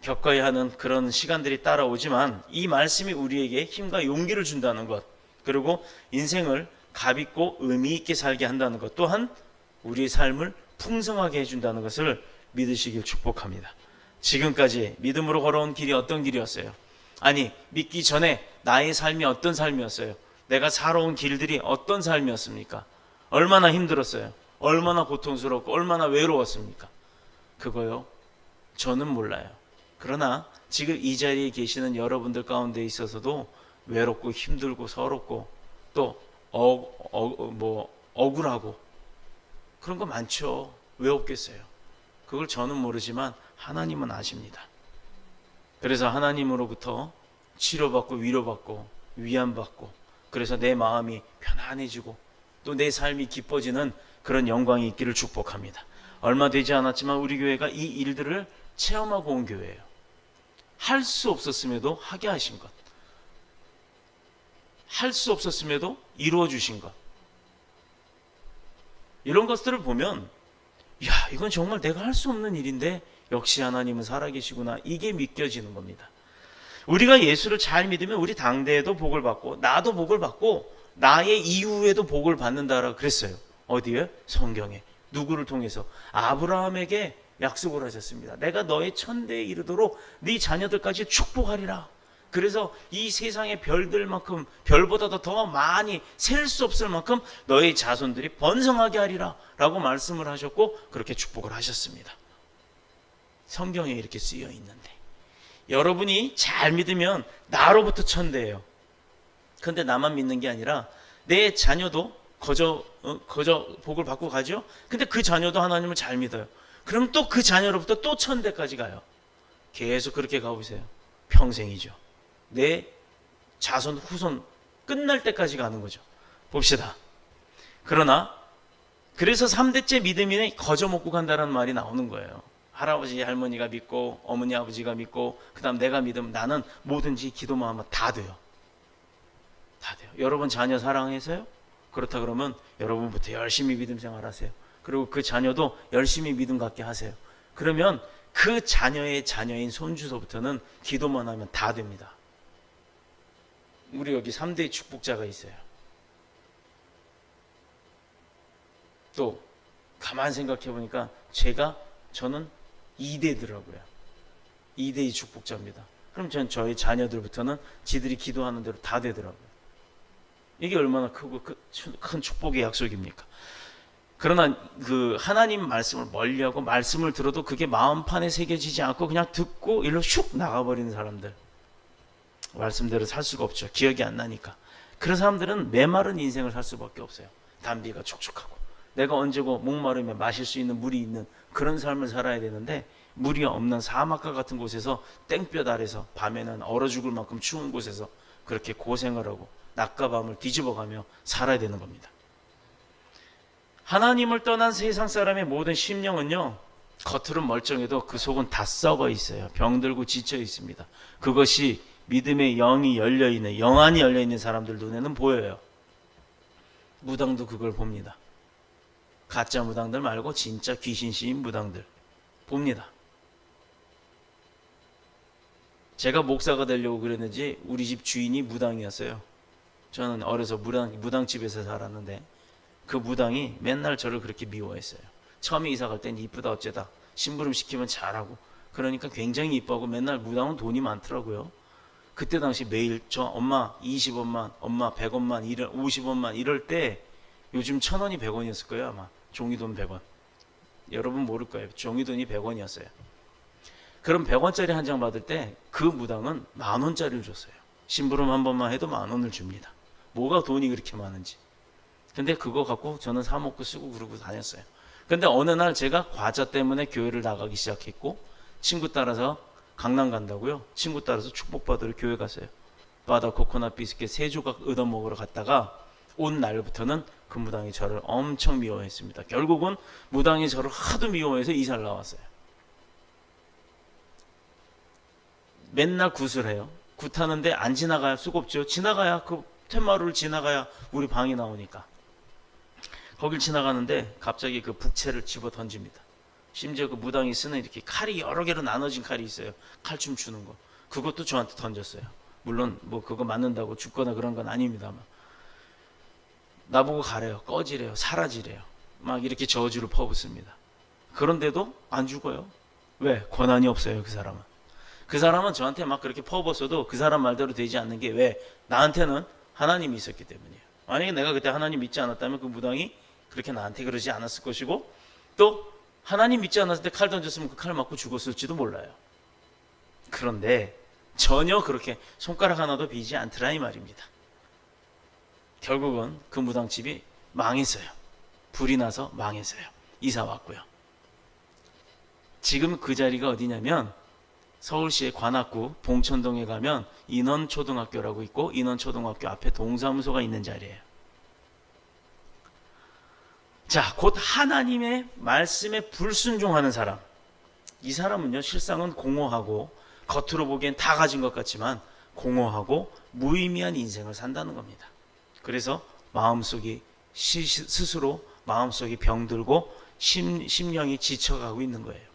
겪어야 하는 그런 시간들이 따라오지만 이 말씀이 우리에게 힘과 용기를 준다는 것, 그리고 인생을 값있고 의미 있게 살게 한다는 것, 또한 우리의 삶을 풍성하게 해준다는 것을 믿으시길 축복합니다. 지금까지 믿음으로 걸어온 길이 어떤 길이었어요? 아니, 믿기 전에 나의 삶이 어떤 삶이었어요? 내가 살아온 길들이 어떤 삶이었습니까? 얼마나 힘들었어요? 얼마나 고통스럽고 얼마나 외로웠습니까? 그거요, 저는 몰라요. 그러나 지금 이 자리에 계시는 여러분들 가운데 있어서도 외롭고 힘들고 서럽고 또 억울하고 그런 거 많죠. 왜 없겠어요? 그걸 저는 모르지만 하나님은 아십니다. 그래서 하나님으로부터 치료받고 위로받고 위안받고, 그래서 내 마음이 편안해지고 또 내 삶이 기뻐지는 그런 영광이 있기를 축복합니다. 얼마 되지 않았지만 우리 교회가 이 일들을 체험하고 온 교회예요. 할 수 없었음에도 하게 하신 것, 할 수 없었음에도 이루어 주신 것, 이런 것들을 보면 야, 이건 정말 내가 할 수 없는 일인데 역시 하나님은 살아계시구나, 이게 믿겨지는 겁니다. 우리가 예수를 잘 믿으면 우리 당대에도 복을 받고 나도 복을 받고 나의 이후에도 복을 받는다라고 그랬어요. 어디에? 성경에. 누구를 통해서? 아브라함에게 약속을 하셨습니다. 내가 너의 천대에 이르도록 네 자녀들까지 축복하리라. 그래서 이 세상의 별들만큼, 별보다도 더 많이 셀 수 없을 만큼 너의 자손들이 번성하게 하리라 라고 말씀을 하셨고 그렇게 축복을 하셨습니다. 성경에 이렇게 쓰여 있는데 여러분이 잘 믿으면 나로부터 천대예요. 근데 나만 믿는 게 아니라 내 자녀도 거저 복을 받고 가죠. 근데 그 자녀도 하나님을 잘 믿어요. 그럼 또 그 자녀로부터 또 천대까지 가요. 계속 그렇게 가보세요. 평생이죠. 내 자손 후손 끝날 때까지 가는 거죠. 봅시다. 그러나 그래서 3대째 믿음이 거저 먹고 간다는 말이 나오는 거예요. 할아버지 할머니가 믿고 어머니 아버지가 믿고 그 다음 내가 믿으면 나는 뭐든지 기도만 하면 다 돼요. 다 돼요. 여러분 자녀 사랑해서요? 그렇다 그러면 여러분부터 열심히 믿음 생활하세요. 그리고 그 자녀도 열심히 믿음 갖게 하세요. 그러면 그 자녀의 자녀인 손주서부터는 기도만 하면 다 됩니다. 우리 여기 3대의 축복자가 있어요. 또 가만 생각해 보니까 저는 2대더라고요. 2대의 축복자입니다. 그럼 전 저희 자녀들부터는 지들이 기도하는 대로 다 되더라고요. 이게 얼마나 크고 큰 축복의 약속입니까? 그러나 그 하나님 말씀을 멀리하고 말씀을 들어도 그게 마음판에 새겨지지 않고 그냥 듣고 일로 슉 나가버리는 사람들, 말씀대로 살 수가 없죠. 기억이 안 나니까. 그런 사람들은 메마른 인생을 살 수밖에 없어요. 담비가 촉촉하고 내가 언제고 목마르면 마실 수 있는 물이 있는 그런 삶을 살아야 되는데 물이 없는 사막과 같은 곳에서 땡볕 아래서 밤에는 얼어 죽을 만큼 추운 곳에서 그렇게 고생을 하고 낮과 밤을 뒤집어가며 살아야 되는 겁니다. 하나님을 떠난 세상 사람의 모든 심령은요, 겉으로는 멀쩡해도 그 속은 다 썩어 있어요. 병들고 지쳐 있습니다. 그것이 믿음의 영이 열려있는, 영안이 열려있는 사람들 눈에는 보여요. 무당도 그걸 봅니다. 가짜 무당들 말고 진짜 귀신시인 무당들 봅니다. 제가 목사가 되려고 그랬는지 우리 집 주인이 무당이었어요. 저는 어려서 무당집에서 살았는데 그 무당이 맨날 저를 그렇게 미워했어요. 처음에 이사 갈 땐 이쁘다 어쩌다 심부름 시키면 잘하고 그러니까 굉장히 이뻐하고 맨날 무당은 돈이 많더라고요. 그때 당시 매일 저 엄마 20원만, 엄마 100원만, 50원만 이럴 때 요즘 1000원이 100원이었을 거예요. 아마 종이돈 100원. 여러분 모를 거예요. 종이돈이 100원이었어요. 그럼 100원짜리 한 장 받을 때 그 무당은 10,000원짜리를 줬어요. 심부름 한 번만 해도 10,000원을 줍니다. 뭐가 돈이 그렇게 많은지. 근데 그거 갖고 저는 사 먹고 쓰고 그러고 다녔어요. 근데 어느 날 제가 과자 때문에 교회를 나가기 시작했고 친구 따라서 강남 간다고요. 친구 따라서 축복받으러 교회 갔어요. 바다 코코넛 비스켓 3조각 얻어 먹으러 갔다가 온 날부터는 그 무당이 저를 엄청 미워했습니다. 결국은 무당이 저를 하도 미워해서 이사를 나왔어요. 맨날 굿을 해요. 굿하는데 안 지나가야 수고 없죠. 지나가야 그 툇마루를 지나가야 우리 방이 나오니까 거길 지나가는데 갑자기 그 북채를 집어 던집니다. 심지어 그 무당이 쓰는 이렇게 칼이 여러 개로 나눠진 칼이 있어요. 칼춤 추는 거. 그것도 저한테 던졌어요. 물론 뭐 그거 맞는다고 죽거나 그런 건 아닙니다만 나보고 가래요. 꺼지래요. 사라지래요. 막 이렇게 저주를 퍼붓습니다. 그런데도 안 죽어요. 왜? 권한이 없어요. 그 사람은. 그 사람은 저한테 막 그렇게 퍼붓어도 그 사람 말대로 되지 않는 게 왜? 나한테는 하나님이 있었기 때문이에요. 만약에 내가 그때 하나님 믿지 않았다면 그 무당이 그렇게 나한테 그러지 않았을 것이고 또 하나님 믿지 않았을 때 칼 던졌으면 그 칼 맞고 죽었을지도 몰라요. 그런데 전혀 그렇게 손가락 하나도 비지 않더라 이 말입니다. 결국은 그 무당집이 망했어요. 불이 나서 망했어요. 이사 왔고요. 지금 그 자리가 어디냐면 서울시의 관악구 봉천동에 가면 인원초등학교라고 있고 인원초등학교 앞에 동사무소가 있는 자리예요. 자, 곧 하나님의 말씀에 불순종하는 사람. 이 사람은요, 실상은 공허하고 겉으로 보기엔 다 가진 것 같지만 공허하고 무의미한 인생을 산다는 겁니다. 그래서 마음속이 스스로 마음속이 병들고 심령이 지쳐가고 있는 거예요.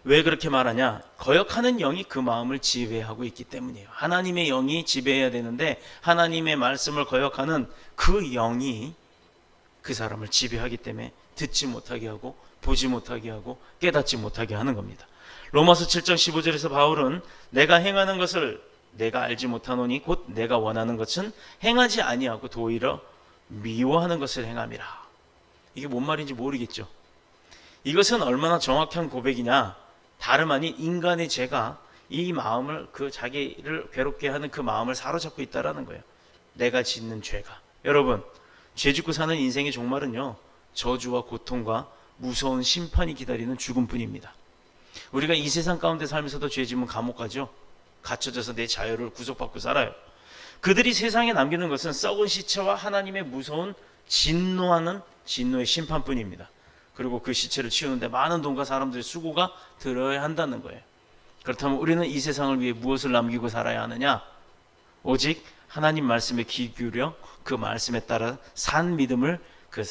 왜 그렇게 말하냐? 거역하는 영이 그 마음을 지배하고 있기 때문이에요. 하나님의 영이 지배해야 되는데 하나님의 말씀을 거역하는 그 영이 그 사람을 지배하기 때문에 듣지 못하게 하고 보지 못하게 하고 깨닫지 못하게 하는 겁니다. 로마서 7장 15절에서 바울은 내가 행하는 것을 내가 알지 못하노니 곧 내가 원하는 것은 행하지 아니하고 도리어 미워하는 것을 행함이라. 이게 뭔 말인지 모르겠죠. 이것은 얼마나 정확한 고백이냐. 다름 아닌 인간의 죄가 이 마음을 그 자기를 괴롭게 하는 그 마음을 사로잡고 있다라는 거예요. 내가 짓는 죄가. 여러분, 죄 짓고 사는 인생의 종말은요, 저주와 고통과 무서운 심판이 기다리는 죽음뿐입니다. 우리가 이 세상 가운데 살면서도 죄 지으면 감옥 가죠. 갇혀져서 내 자유를 구속받고 살아요. 그들이 세상에 남기는 것은 썩은 시체와 하나님의 무서운 진노의 심판뿐입니다. 그리고 그 시체를 치우는데 많은 돈과 사람들의 수고가 들어야 한다는 거예요. 그렇다면 우리는 이 세상을 위해 무엇을 남기고 살아야 하느냐? 오직 하나님 말씀에 귀 기울여 그 말씀에 따라 산 믿음을 그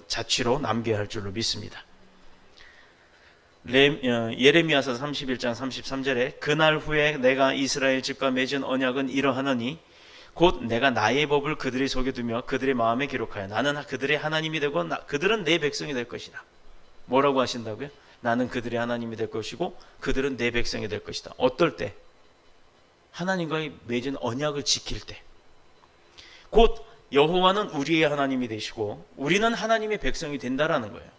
자취로 남겨야 할 줄로 믿습니다. 예레미야서 31장 33절에 그날 후에 내가 이스라엘 집과 맺은 언약은 이러하노니 곧 내가 나의 법을 그들의 속에 두며 그들의 마음에 기록하여 나는 그들의 하나님이 되고 그들은 내 백성이 될 것이다. 뭐라고 하신다고요? 나는 그들의 하나님이 될 것이고 그들은 내 백성이 될 것이다. 어떨 때? 하나님과의 맺은 언약을 지킬 때. 곧 여호와는 우리의 하나님이 되시고 우리는 하나님의 백성이 된다라는 거예요.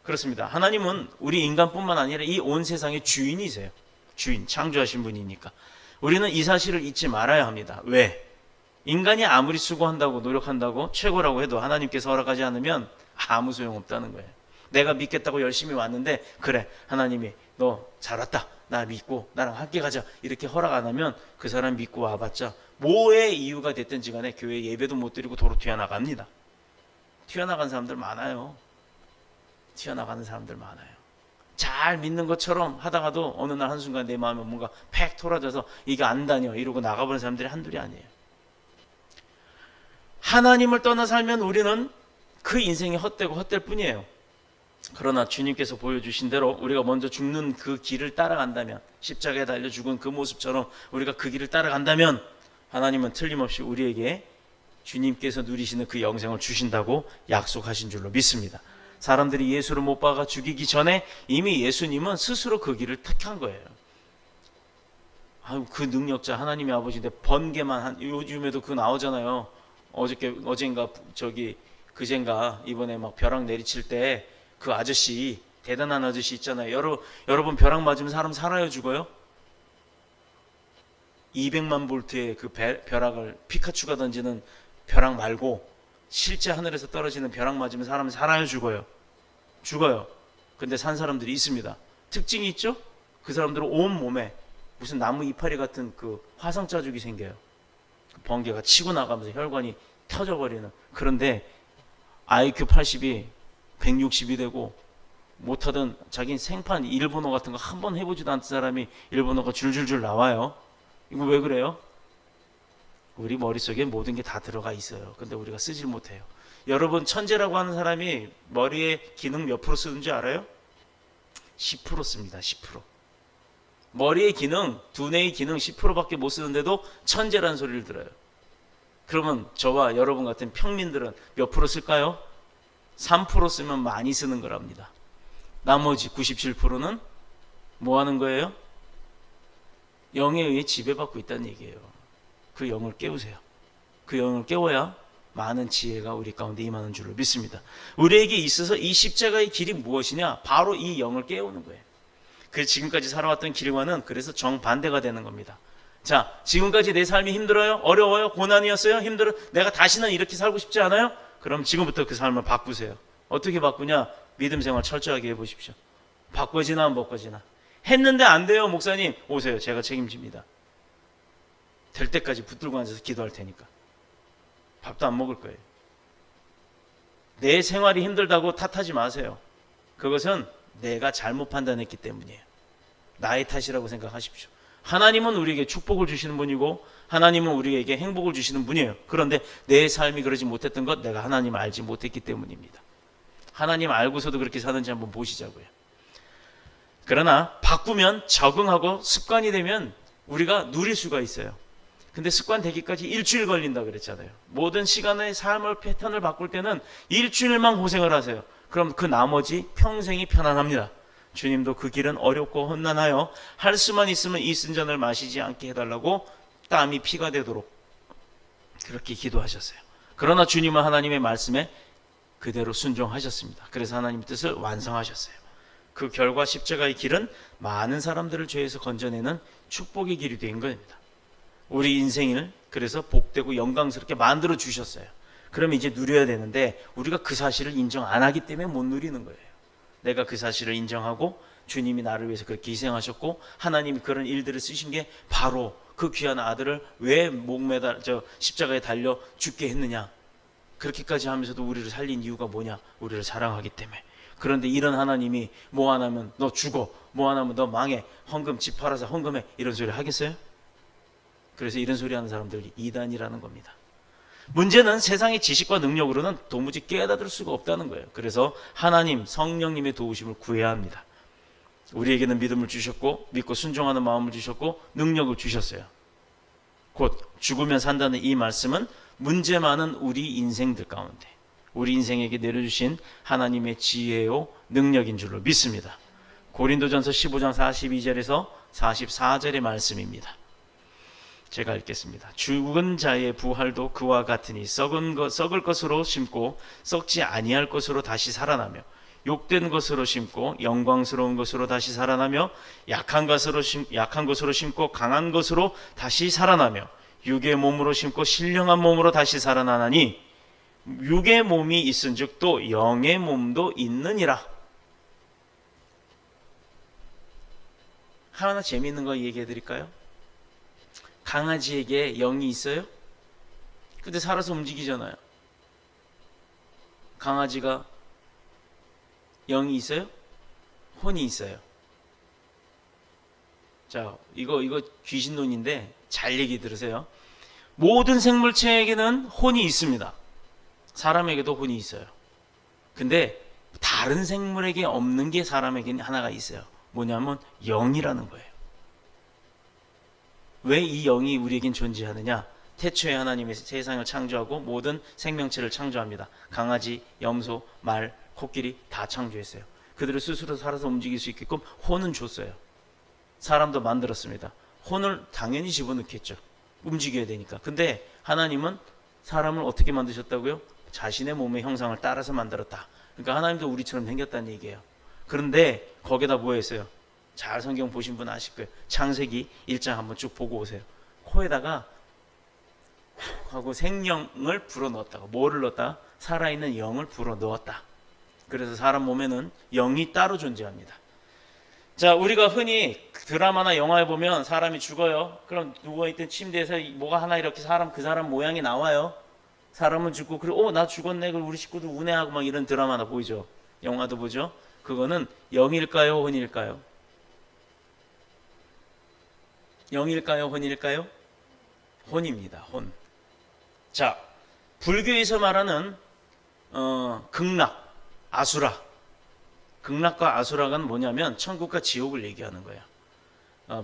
그렇습니다. 하나님은 우리 인간뿐만 아니라 이 온 세상의 주인이세요. 주인, 창조하신 분이니까. 우리는 이 사실을 잊지 말아야 합니다. 왜? 인간이 아무리 수고한다고 노력한다고 최고라고 해도 하나님께서 허락하지 않으면 아무 소용없다는 거예요. 내가 믿겠다고 열심히 왔는데 그래, 하나님이 너 잘 왔다, 나 믿고 나랑 함께 가자 이렇게 허락 안 하면 그 사람 믿고 와봤자 뭐의 이유가 됐든지 간에 교회 예배도 못 드리고 도로 튀어나갑니다. 튀어나간 사람들 많아요. 튀어나가는 사람들 많아요. 잘 믿는 것처럼 하다가도 어느 날 한순간 내 마음에 뭔가 팩 토라져서 이게 안 다녀 이러고 나가버린 사람들이 한둘이 아니에요. 하나님을 떠나 살면 우리는 그 인생이 헛되고 헛될 뿐이에요. 그러나 주님께서 보여주신 대로 우리가 먼저 죽는 그 길을 따라간다면, 십자가에 달려 죽은 그 모습처럼 우리가 그 길을 따라간다면 하나님은 틀림없이 우리에게 주님께서 누리시는 그 영생을 주신다고 약속하신 줄로 믿습니다. 사람들이 예수를 못 박아 죽이기 전에 이미 예수님은 스스로 그 길을 택한 거예요. 그 능력자 하나님의 아버지인데 번개만 요즘에도 그거 나오잖아요. 어젠가 그젠가 이번에 막 벼락 내리칠 때 그 아저씨, 대단한 아저씨 있잖아요. 여러분 벼락 맞으면 사람 살아요, 죽어요? 200만 볼트의 그 벼락을 피카츄가 던지는 벼락 말고 실제 하늘에서 떨어지는 벼락 맞으면 사람이 살아요, 죽어요? 죽어요. 근데 산 사람들이 있습니다. 특징이 있죠? 그 사람들은 온 몸에 무슨 나무 이파리 같은 그 화상 자국이 생겨요. 그 번개가 치고 나가면서 혈관이 터져버리는. 그런데 IQ 80이 160이 되고 못하던 자기는 생판 일본어 같은 거 한 번 해보지도 않던 사람이 일본어가 줄줄줄 나와요. 이거 왜 그래요? 우리 머릿속에 모든 게 다 들어가 있어요. 근데 우리가 쓰질 못해요. 여러분, 천재라고 하는 사람이 머리에 기능 몇 프로 쓰는 줄 알아요? 10% 씁니다. 10%. 머리의 기능, 두뇌의 기능 10%밖에 못 쓰는데도 천재라는 소리를 들어요. 그러면 저와 여러분 같은 평민들은 몇 프로 쓸까요? 3% 쓰면 많이 쓰는 거랍니다. 나머지 97%는 뭐 하는 거예요? 영에 의해 지배받고 있다는 얘기예요. 그 영을 깨우세요. 그 영을 깨워야 많은 지혜가 우리 가운데 임하는 줄로 믿습니다. 우리에게 있어서 이 십자가의 길이 무엇이냐? 바로 이 영을 깨우는 거예요. 그 지금까지 살아왔던 길과는 그래서 정반대가 되는 겁니다. 자, 지금까지 내 삶이 힘들어요? 어려워요? 고난이었어요? 힘들어? 내가 다시는 이렇게 살고 싶지 않아요? 그럼 지금부터 그 삶을 바꾸세요. 어떻게 바꾸냐? 믿음 생활 철저하게 해보십시오. 바꿔지나 안 바꿔지나. 했는데 안 돼요, 목사님. 오세요. 제가 책임집니다. 될 때까지 붙들고 앉아서 기도할 테니까. 밥도 안 먹을 거예요. 내 생활이 힘들다고 탓하지 마세요. 그것은 내가 잘못 판단했기 때문이에요. 나의 탓이라고 생각하십시오. 하나님은 우리에게 축복을 주시는 분이고 하나님은 우리에게 행복을 주시는 분이에요. 그런데 내 삶이 그러지 못했던 것, 내가 하나님을 알지 못했기 때문입니다. 하나님 알고서도 그렇게 사는지 한번 보시자고요. 그러나 바꾸면, 적응하고 습관이 되면 우리가 누릴 수가 있어요. 근데 습관 되기까지 일주일 걸린다 그랬잖아요. 모든 시간의 삶의 패턴을 바꿀 때는 일주일만 고생을 하세요. 그럼 그 나머지 평생이 편안합니다. 주님도 그 길은 어렵고 험난하여 할 수만 있으면 이 쓴잔을 마시지 않게 해달라고 땀이 피가 되도록 그렇게 기도하셨어요. 그러나 주님은 하나님의 말씀에 그대로 순종하셨습니다. 그래서 하나님의 뜻을 완성하셨어요. 그 결과 십자가의 길은 많은 사람들을 죄에서 건져내는 축복의 길이 된 겁니다. 우리 인생을 그래서 복되고 영광스럽게 만들어 주셨어요. 그러면 이제 누려야 되는데 우리가 그 사실을 인정 안 하기 때문에 못 누리는 거예요. 내가 그 사실을 인정하고 주님이 나를 위해서 그렇게 희생하셨고 하나님이 그런 일들을 쓰신 게 바로 그 귀한 아들을 왜 십자가에 달려 죽게 했느냐. 그렇게까지 하면서도 우리를 살린 이유가 뭐냐? 우리를 사랑하기 때문에. 그런데 이런 하나님이 뭐 안 하면 너 죽어, 뭐 안 하면 너 망해, 헌금 집 팔아서 헌금해, 이런 소리 하겠어요? 그래서 이런 소리 하는 사람들이 이단이라는 겁니다. 문제는 세상의 지식과 능력으로는 도무지 깨닫을 수가 없다는 거예요. 그래서 하나님, 성령님의 도우심을 구해야 합니다. 우리에게는 믿음을 주셨고 믿고 순종하는 마음을 주셨고 능력을 주셨어요. 곧 죽으면 산다는 이 말씀은 문제 많은 우리 인생들 가운데 우리 인생에게 내려주신 하나님의 지혜요 능력인 줄로 믿습니다. 고린도전서 15장 42절에서 44절의 말씀입니다. 제가 읽겠습니다. 죽은 자의 부활도 그와 같으니 썩을 것으로 심고 썩지 아니할 것으로 다시 살아나며 욕된 것으로 심고 영광스러운 것으로 다시 살아나며 약한 것으로 심고 강한 것으로 다시 살아나며 육의 몸으로 심고 신령한 몸으로 다시 살아나나니 육의 몸이 있은즉 또 영의 몸도 있느니라. 하나 재미있는 거 얘기해 드릴까요? 강아지에게 영이 있어요? 근데 살아서 움직이잖아요. 강아지가 영이 있어요? 혼이 있어요. 자, 이거 귀신론인데 잘 얘기 들으세요. 모든 생물체에게는 혼이 있습니다. 사람에게도 혼이 있어요. 근데 다른 생물에게 없는 게 사람에게는 하나가 있어요. 뭐냐면 영이라는 거예요. 왜 이 영이 우리에겐 존재하느냐? 태초에 하나님이 세상을 창조하고 모든 생명체를 창조합니다. 강아지, 염소, 말, 코끼리 다 창조했어요. 그들을 스스로 살아서 움직일 수 있게끔 혼은 줬어요. 사람도 만들었습니다. 혼을 당연히 집어넣겠죠. 움직여야 되니까. 근데 하나님은 사람을 어떻게 만드셨다고요? 자신의 몸의 형상을 따라서 만들었다. 그러니까 하나님도 우리처럼 생겼다는 얘기예요. 그런데 거기다 뭐 했어요? 잘 성경 보신 분 아실 거예요. 창세기 1장 한번 쭉 보고 오세요. 코에다가 하고 생명을 불어넣었다고. 뭐를 넣었다? 살아있는 영을 불어넣었다. 그래서 사람 몸에는 영이 따로 존재합니다. 자, 우리가 흔히 드라마나 영화에 보면 사람이 죽어요. 그럼 누워있던 침대에서 뭐가 하나 이렇게 그 사람 모양이 나와요. 사람은 죽고, 그리고 나 죽었네. 그리고 우리 식구들 운해하고 막 이런 드라마나 보이죠. 영화도 보죠. 그거는 영일까요? 혼일까요? 영일까요? 혼일까요? 혼입니다. 혼. 자, 불교에서 말하는 극락, 아수라. 극락과 아수라가 뭐냐면 천국과 지옥을 얘기하는 거예요.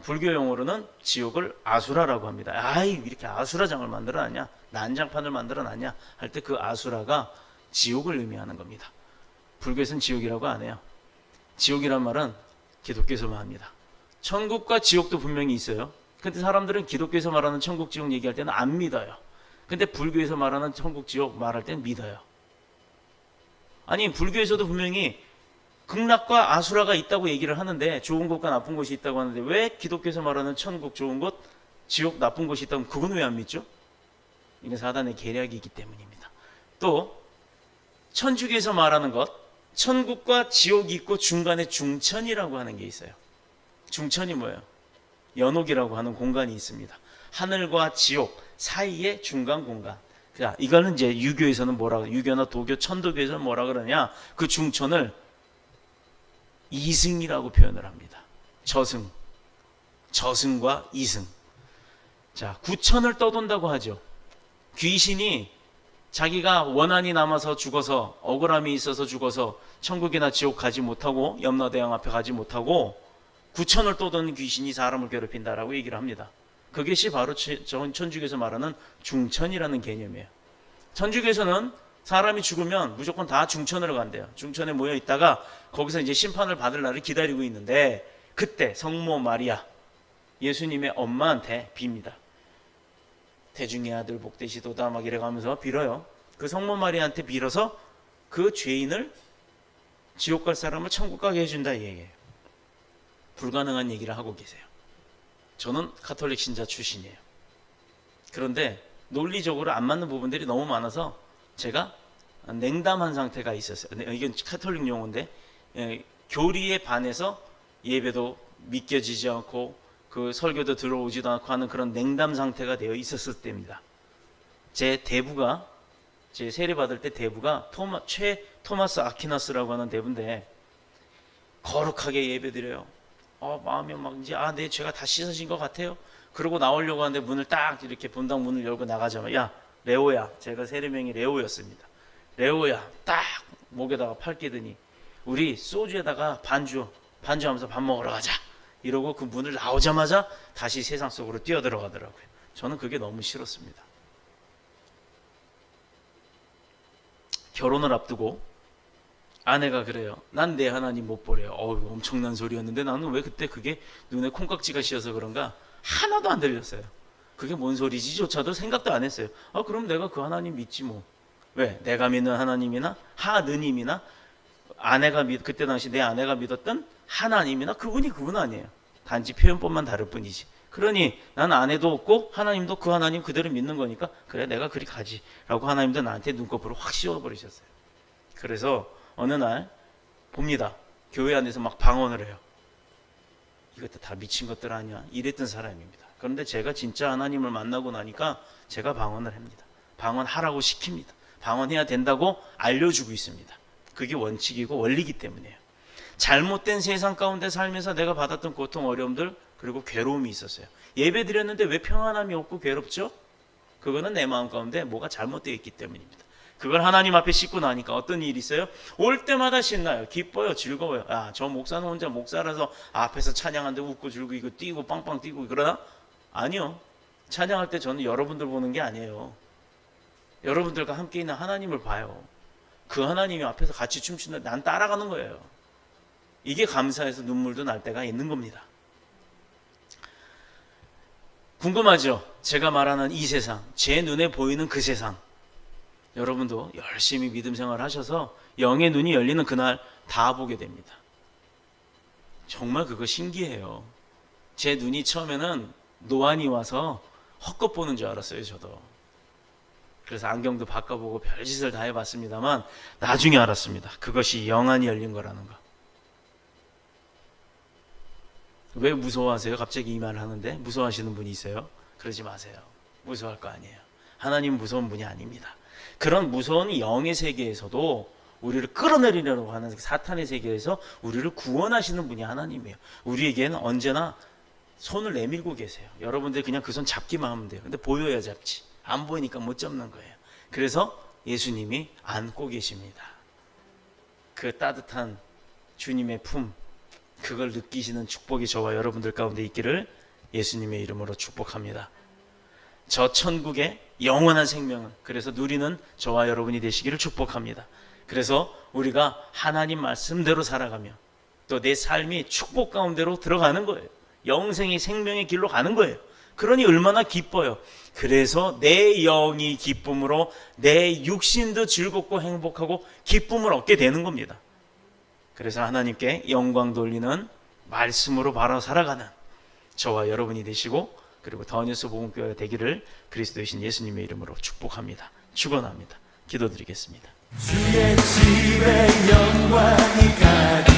불교 용어로는 지옥을 아수라라고 합니다. 아이, 이렇게 아수라장을 만들어놨냐, 난장판을 만들어놨냐 할 때 그 아수라가 지옥을 의미하는 겁니다. 불교에서는 지옥이라고 안 해요. 지옥이란 말은 기독교에서만 합니다. 천국과 지옥도 분명히 있어요. 근데 사람들은 기독교에서 말하는 천국, 지옥 얘기할 때는 안 믿어요. 근데 불교에서 말하는 천국, 지옥 말할 때는 믿어요. 아니, 불교에서도 분명히 극락과 아수라가 있다고 얘기를 하는데, 좋은 곳과 나쁜 곳이 있다고 하는데, 왜 기독교에서 말하는 천국, 좋은 곳, 지옥, 나쁜 곳이 있다면 그건 왜 안 믿죠? 이건 사단의 계략이기 때문입니다. 또 천주교에서 말하는 것, 천국과 지옥이 있고 중간에 중천이라고 하는 게 있어요. 중천이 뭐예요? 연옥이라고 하는 공간이 있습니다. 하늘과 지옥 사이의 중간 공간. 자, 이거는 이제 유교에서는 유교나 도교, 천도교에서는 뭐라 그러냐? 그 중천을 이승이라고 표현을 합니다. 저승과 이승. 자, 구천을 떠돈다고 하죠. 귀신이 자기가 원한이 남아서 죽어서, 억울함이 있어서 죽어서 천국이나 지옥 가지 못하고, 염라대왕 앞에 가지 못하고 구천을 떠도는 귀신이 사람을 괴롭힌다라고 얘기를 합니다. 그것이 바로 천주교에서 말하는 중천이라는 개념이에요. 천주교에서는 사람이 죽으면 무조건 다 중천으로 간대요. 중천에 모여 있다가 거기서 이제 심판을 받을 날을 기다리고 있는데, 그때 성모 마리아, 예수님의 엄마한테 빕니다. 태중의 아들 복되시도다 막 이래가면서 빌어요. 그 성모 마리아한테 빌어서 그 죄인을, 지옥 갈 사람을 천국 가게 해준다 이 얘기예요. 불가능한 얘기를 하고 계세요. 저는 가톨릭 신자 출신이에요. 그런데 논리적으로 안 맞는 부분들이 너무 많아서 제가 냉담한 상태가 있었어요. 이건 가톨릭 용어인데, 교리에 반해서 예배도 믿겨지지 않고 그 설교도 들어오지도 않고 하는 그런 냉담 상태가 되어 있었을 때입니다. 제 세례 받을 때 대부가 토마스 아퀴나스라고 하는 대부인데, 거룩하게 예배드려요. 마음이 막 이제 내 죄가 다 씻어진 것 같아요. 그러고 나오려고 하는데 문을 딱 이렇게 본당 문을 열고 나가자마자, 야 레오야, 제가 세례명이 레오였습니다. 레오야, 딱 목에다가 팔 끼더니 우리 소주에다가 반주하면서 밥 먹으러 가자 이러고 그 문을 나오자마자 다시 세상 속으로 뛰어들어가더라고요. 저는 그게 너무 싫었습니다. 결혼을 앞두고 아내가 그래요. 난 내 하나님 못 보래요. 엄청난 소리였는데 나는 왜 그때 그게 눈에 콩깍지가 씌어서 그런가 하나도 안 들렸어요. 그게 뭔 소리지조차도 생각도 안 했어요. 그럼 내가 그 하나님 믿지 뭐. 왜? 내가 믿는 하나님이나 하느님이나 그때 당시 내 아내가 믿었던 하나님이나 그분 아니에요. 단지 표현법만 다를 뿐이지. 그러니 나는 아내도 없고 하나님도 그 하나님 그대로 믿는 거니까 그래 내가 그리 가지 라고 하나님도 나한테 눈꺼풀을 확 씌워버리셨어요. 그래서 어느 날 봅니다. 교회 안에서 막 방언을 해요. 이것도 다 미친 것들 아니야 이랬던 사람입니다. 그런데 제가 진짜 하나님을 만나고 나니까 제가 방언을 합니다. 방언하라고 시킵니다. 방언해야 된다고 알려주고 있습니다. 그게 원칙이고 원리이기 때문이에요. 잘못된 세상 가운데 살면서 내가 받았던 고통, 어려움들 그리고 괴로움이 있었어요. 예배 드렸는데 왜 평안함이 없고 괴롭죠? 그거는 내 마음 가운데 뭐가 잘못되어 있기 때문입니다. 그걸 하나님 앞에 싣고 나니까 어떤 일이 있어요? 올 때마다 신나요. 기뻐요. 즐거워요. 저 목사는 혼자 목사라서 앞에서 찬양하는데 웃고 즐기고 뛰고 빵빵 뛰고 그러나? 아니요. 찬양할 때 저는 여러분들 보는 게 아니에요. 여러분들과 함께 있는 하나님을 봐요. 그 하나님이 앞에서 같이 춤추는데 난 따라가는 거예요. 이게 감사해서 눈물도 날 때가 있는 겁니다. 궁금하죠? 제가 말하는 이 세상, 제 눈에 보이는 그 세상, 여러분도 열심히 믿음 생활 하셔서 영의 눈이 열리는 그날 다 보게 됩니다. 정말 그거 신기해요. 제 눈이 처음에는 노안이 와서 헛것 보는 줄 알았어요. 저도. 그래서 안경도 바꿔보고 별짓을 다 해봤습니다만 나중에 알았습니다. 그것이 영안이 열린 거라는 거. 왜 무서워하세요? 갑자기 이 말을 하는데 무서워하시는 분이 있어요? 그러지 마세요. 무서워할 거 아니에요. 하나님은 무서운 분이 아닙니다. 그런 무서운 영의 세계에서도 우리를 끌어내리려고 하는 사탄의 세계에서 우리를 구원하시는 분이 하나님이에요. 우리에게는 언제나 손을 내밀고 계세요. 여러분들 그냥 그 손 잡기만 하면 돼요. 근데 보여야 잡지. 안 보이니까 못 잡는 거예요. 그래서 예수님이 안고 계십니다. 그 따뜻한 주님의 품, 그걸 느끼시는 축복이 저와 여러분들 가운데 있기를 예수님의 이름으로 축복합니다. 저 천국의 영원한 생명은 그래서 누리는 저와 여러분이 되시기를 축복합니다. 그래서 우리가 하나님 말씀대로 살아가며 또 내 삶이 축복 가운데로 들어가는 거예요. 영생이 생명의 길로 가는 거예요. 그러니 얼마나 기뻐요. 그래서 내 영이 기쁨으로 내 육신도 즐겁고 행복하고 기쁨을 얻게 되는 겁니다. 그래서 하나님께 영광 돌리는 말씀으로 바로 살아가는 저와 여러분이 되시고 그리고 더 뉴스 복음교회가 되기를 그리스도이신 예수님의 이름으로 축복합니다. 축원합니다. 기도드리겠습니다. 주의 집에 영광이 가득